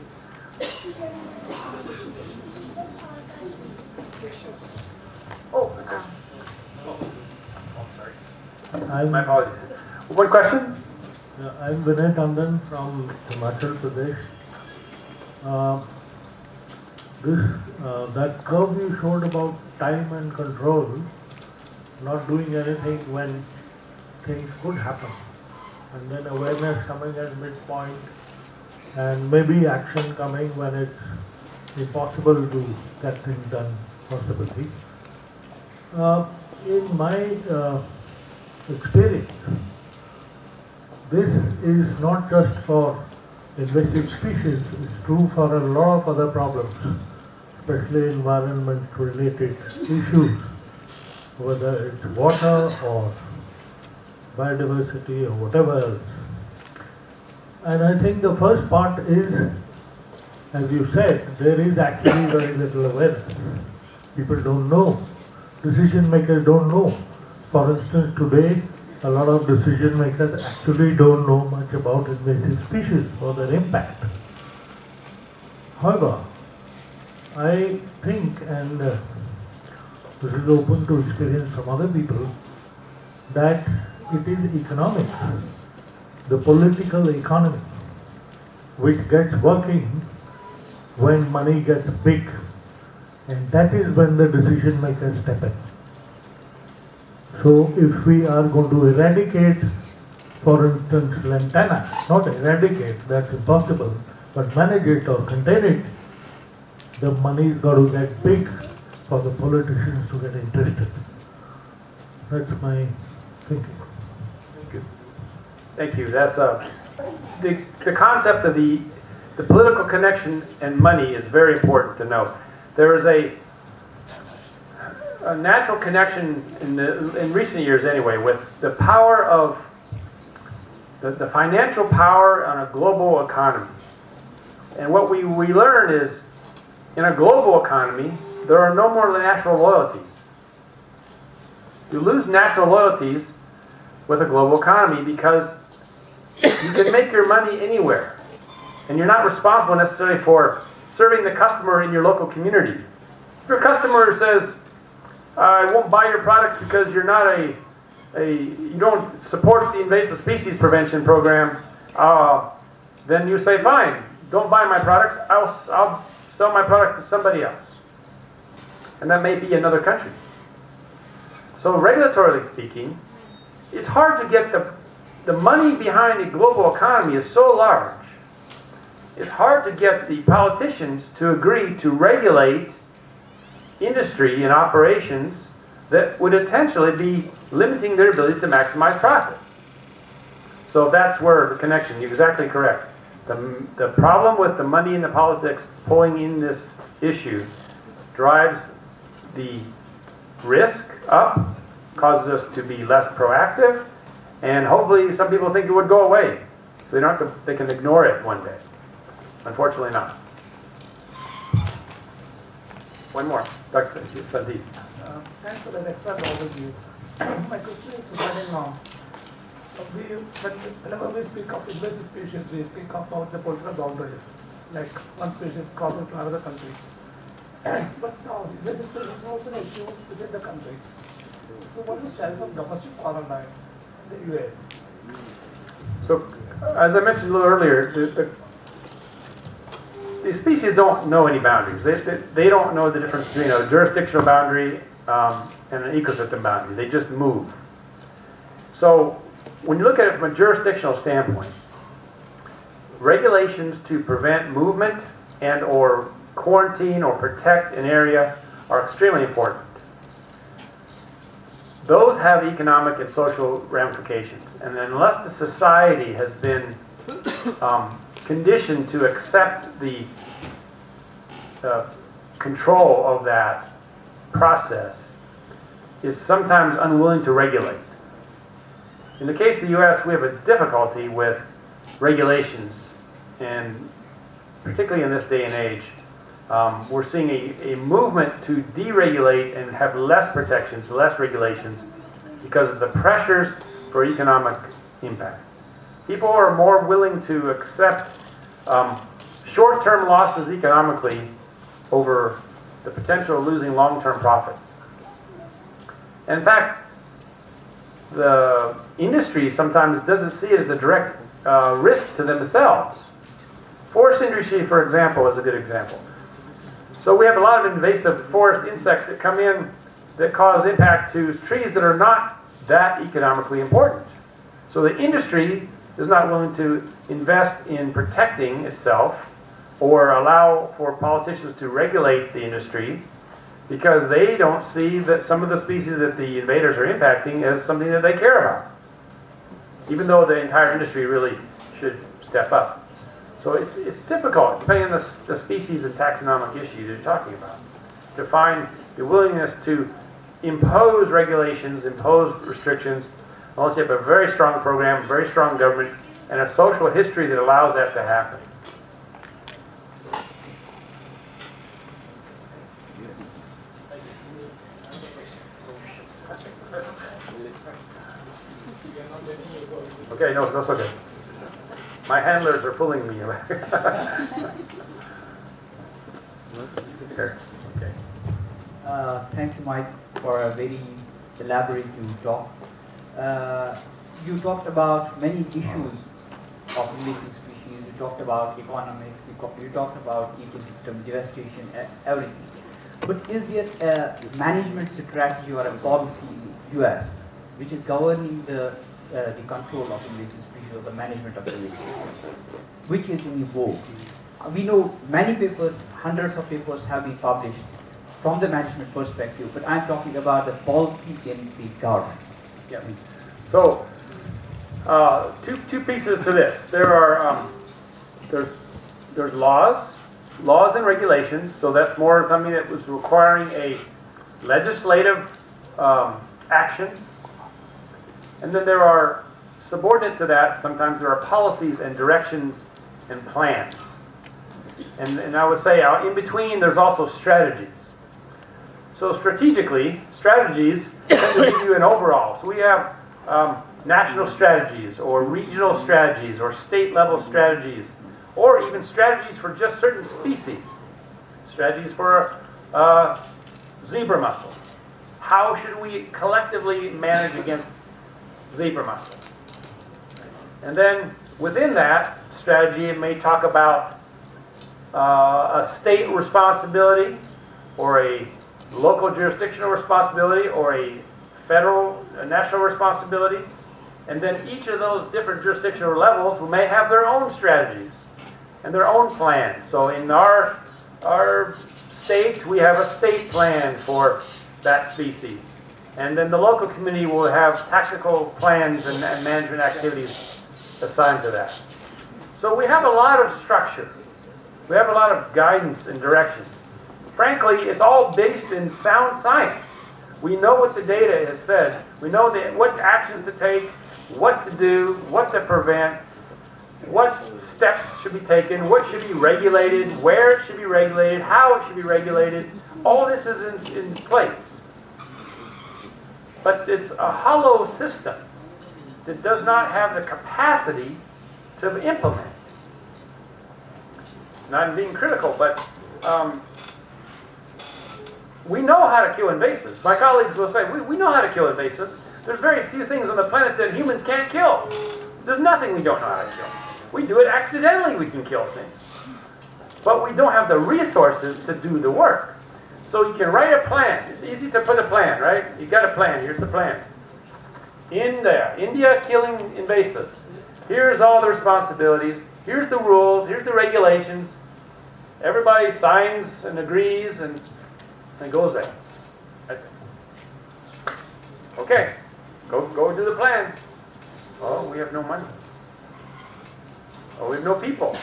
My apologies. One question? I'm Vinay Tandon from Himachal Pradesh. That curve you showed about time and control, not doing anything when things could happen, and then awareness coming at midpoint, and maybe action coming when it's impossible to get things done possibly. In my experience, this is not just for invasive species, it's true for a lot of other problems, especially environment-related issues, whether it's water or biodiversity or whatever else. And I think the first part is, as you said, there is actually very little awareness. People don't know. Decision makers don't know. For instance, today, a lot of decision makers actually don't know much about invasive species or their impact. However, I think, and this is open to experience from other people, that it is economics, the political economy, which gets working when money gets big, and that is when the decision makers step in. So if we are going to eradicate, for instance, lantana, not eradicate, that's impossible, but manage it or contain it, the money's got to get big for the politicians to get interested. That's my thinking. Thank you. Thank you. That's the concept of the political connection and money is very important to know. There is a natural connection in recent years anyway with the power of the financial power on a global economy. And what we learn is in a global economy there are no more national loyalties. You lose national loyalties, with a global economy because you can make your money anywhere. And you're not responsible necessarily for serving the customer in your local community. If your customer says, I won't buy your products because you're not you don't support the invasive species prevention program, then you say, fine, don't buy my products, I'll sell my product to somebody else. And that may be another country. So regulatorily speaking, it's hard to get the money behind the global economy is so large. It's hard to get the politicians to agree to regulate industry and operations that would potentially be limiting their ability to maximize profit. So that's where the connection, you're exactly correct. The problem with the money and the politics pulling in this issue drives the risk up, causes us to be less proactive, and hopefully some people think it would go away. So they can ignore it one day. Unfortunately not. One more. Dr. Sandeep. Thanks for that excellent overview. My question is regarding whenever we speak of invasive species, we speak about the political boundaries, like one species crossing to another country. But invasive species is also an issue within the country. So what is the status of domestic quarantine in the US? So, as I mentioned a little earlier, the species don't know any boundaries. They don't know the difference between a jurisdictional boundary and an ecosystem boundary. They just move. So when you look at it from a jurisdictional standpoint, regulations to prevent movement and or quarantine or protect an area are extremely important. Those have economic and social ramifications. And unless the society has been conditioned to accept the control of that process, is sometimes unwilling to regulate. In the case of the U.S., we have a difficulty with regulations, and particularly in this day and age, we're seeing a movement to deregulate and have less protections, less regulations, because of the pressures for economic impact. People are more willing to accept short-term losses economically over the potential of losing long-term profits. In fact, the industry sometimes doesn't see it as a direct risk to themselves. Forest industry, for example, is a good example. So we have a lot of invasive forest insects that come in that cause impact to trees that are not that economically important. So the industry is not willing to invest in protecting itself or allow for politicians to regulate the industry because they don't see that some of the species that the invaders are impacting as something that they care about, even though the entire industry really should step up. So it's difficult, depending on the species and taxonomic issue you're talking about, to find the willingness to impose regulations, impose restrictions, unless you have a very strong program, very strong government, and a social history that allows that to happen. Okay, no, that's okay. My handlers are pulling me away. Here, okay. Thank you, Mike, for a very elaborate talk. You talked about many issues of invasive species. You talked about economics. You talked about ecosystem devastation, everything. But is there a management strategy or a policy in the US which is governing the control of invasive species or the management of invasive species, which is in vogue? We know many papers, hundreds of papers have been published from the management perspective, but I'm talking about the policy in the government. Yes. So, two pieces to this. There are there's laws and regulations. So that's more something that was requiring a legislative action. And then there are subordinate to that. Sometimes there are policies and directions and plans. And I would say in between there's also strategies. So strategically, strategies tend to give you an overall. So we have national strategies or regional strategies or state level strategies, or even strategies for just certain species. Strategies for zebra mussel. How should we collectively manage against zebra mussel? And then within that strategy, it may talk about a state responsibility or a local jurisdictional responsibility or a federal, national responsibility. And then each of those different jurisdictional levels may have their own strategies and their own plans. So in our state, we have a state plan for that species. And then the local community will have tactical plans and management activities assigned to that. So we have a lot of structure. We have a lot of guidance and direction. Frankly, it's all based in sound science. We know what the data has said. We know what actions to take, what to do, what to prevent, what steps should be taken, what should be regulated, where it should be regulated, how it should be regulated. All this is in place. But it's a hollow system that does not have the capacity to implement. Not being critical, but we know how to kill invasives. My colleagues will say, we know how to kill invasives. There's very few things on the planet that humans can't kill. There's nothing we don't know how to kill. We do it accidentally, we can kill things. But we don't have the resources to do the work. So you can write a plan. It's easy to put a plan, right? You got a plan. Here's the plan. India killing invasives. Here's all the responsibilities. Here's the rules. Here's the regulations. Everybody signs and agrees and goes there. Okay, go do the plan. Oh, we have no money. Oh, we have no people.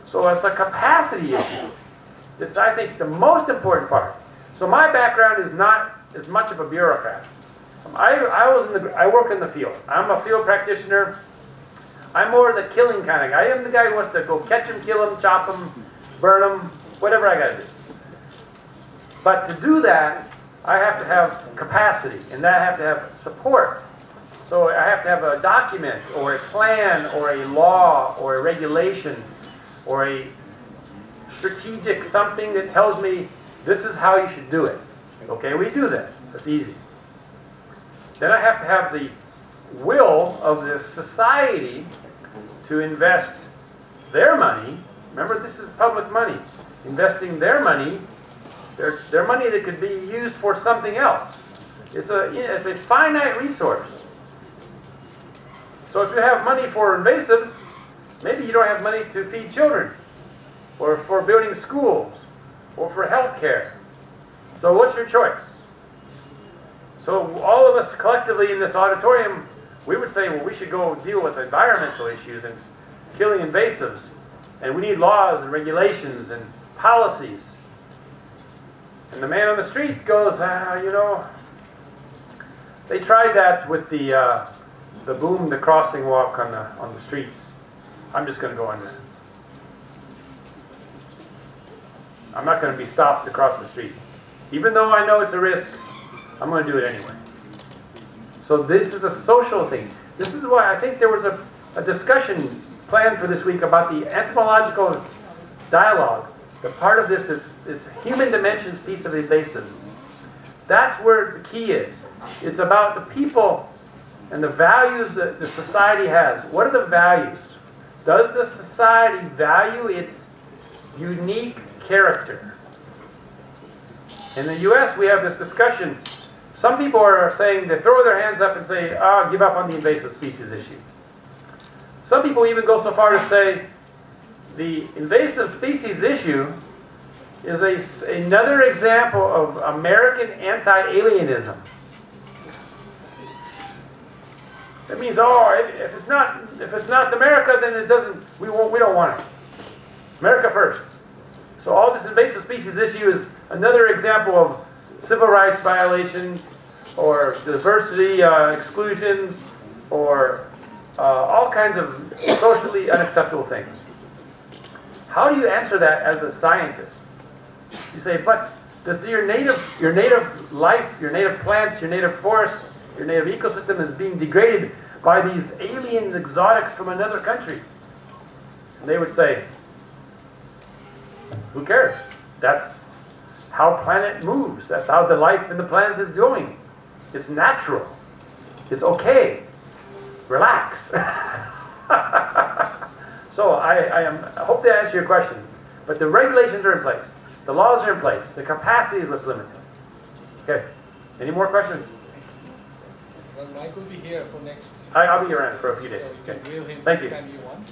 So it's a capacity issue. It's, I think, the most important part. So my background is not as much of a bureaucrat. I work in the field. I'm a field practitioner. I'm more the killing kind of guy. I am the guy who wants to go catch them, kill them, chop them, burn them, whatever I got to do. But to do that, I have to have capacity, and I have to have support. So I have to have a document, or a plan, or a law, or a regulation, or a strategic something that tells me this is how you should do it. Okay, we do that. That's easy. Then I have to have the will of the society to invest their money. Remember, this is public money. Investing their money, their money that could be used for something else. It's a finite resource. So if you have money for invasives, maybe you don't have money to feed children, or for building schools, or for health care. So what's your choice? So all of us collectively in this auditorium, we would say, well, we should go deal with environmental issues and killing invasives. And we need laws and regulations and policies. And the man on the street goes, they tried that with the boom, the crossing walk on the streets. I'm just going to go on there. I'm not going to be stopped to cross the street. Even though I know it's a risk, I'm going to do it anyway. So this is a social thing. This is why I think there was a discussion planned for this week about the entomological dialogue. The part of this human dimensions piece of invasives. That's where the key is. It's about the people and the values that the society has. What are the values? Does the society value its unique character? In the U.S., we have this discussion. Some people are saying they throw their hands up and say, give up on the invasive species issue. Some people even go so far to say the invasive species issue is another example of American anti-alienism. That means, if it's not America, then it doesn't. We don't want it. America first. So all this invasive species issue is another example of civil rights violations, or diversity exclusions, or all kinds of socially unacceptable things. How do you answer that as a scientist? You say, but that's your native life, your native plants, your native forests, Your native ecosystem is being degraded by these alien exotics from another country. And they would say, who cares? That's how planet moves. That's how the life in the planet is going. It's natural. It's okay. Relax. So I hope they answer your question. But the regulations are in place. The laws are in place. The capacity is what's limited. Okay. Any more questions? Well, Mike will be here for next. I'll be around for a few days. So you can grill him Thank you. anytime you want.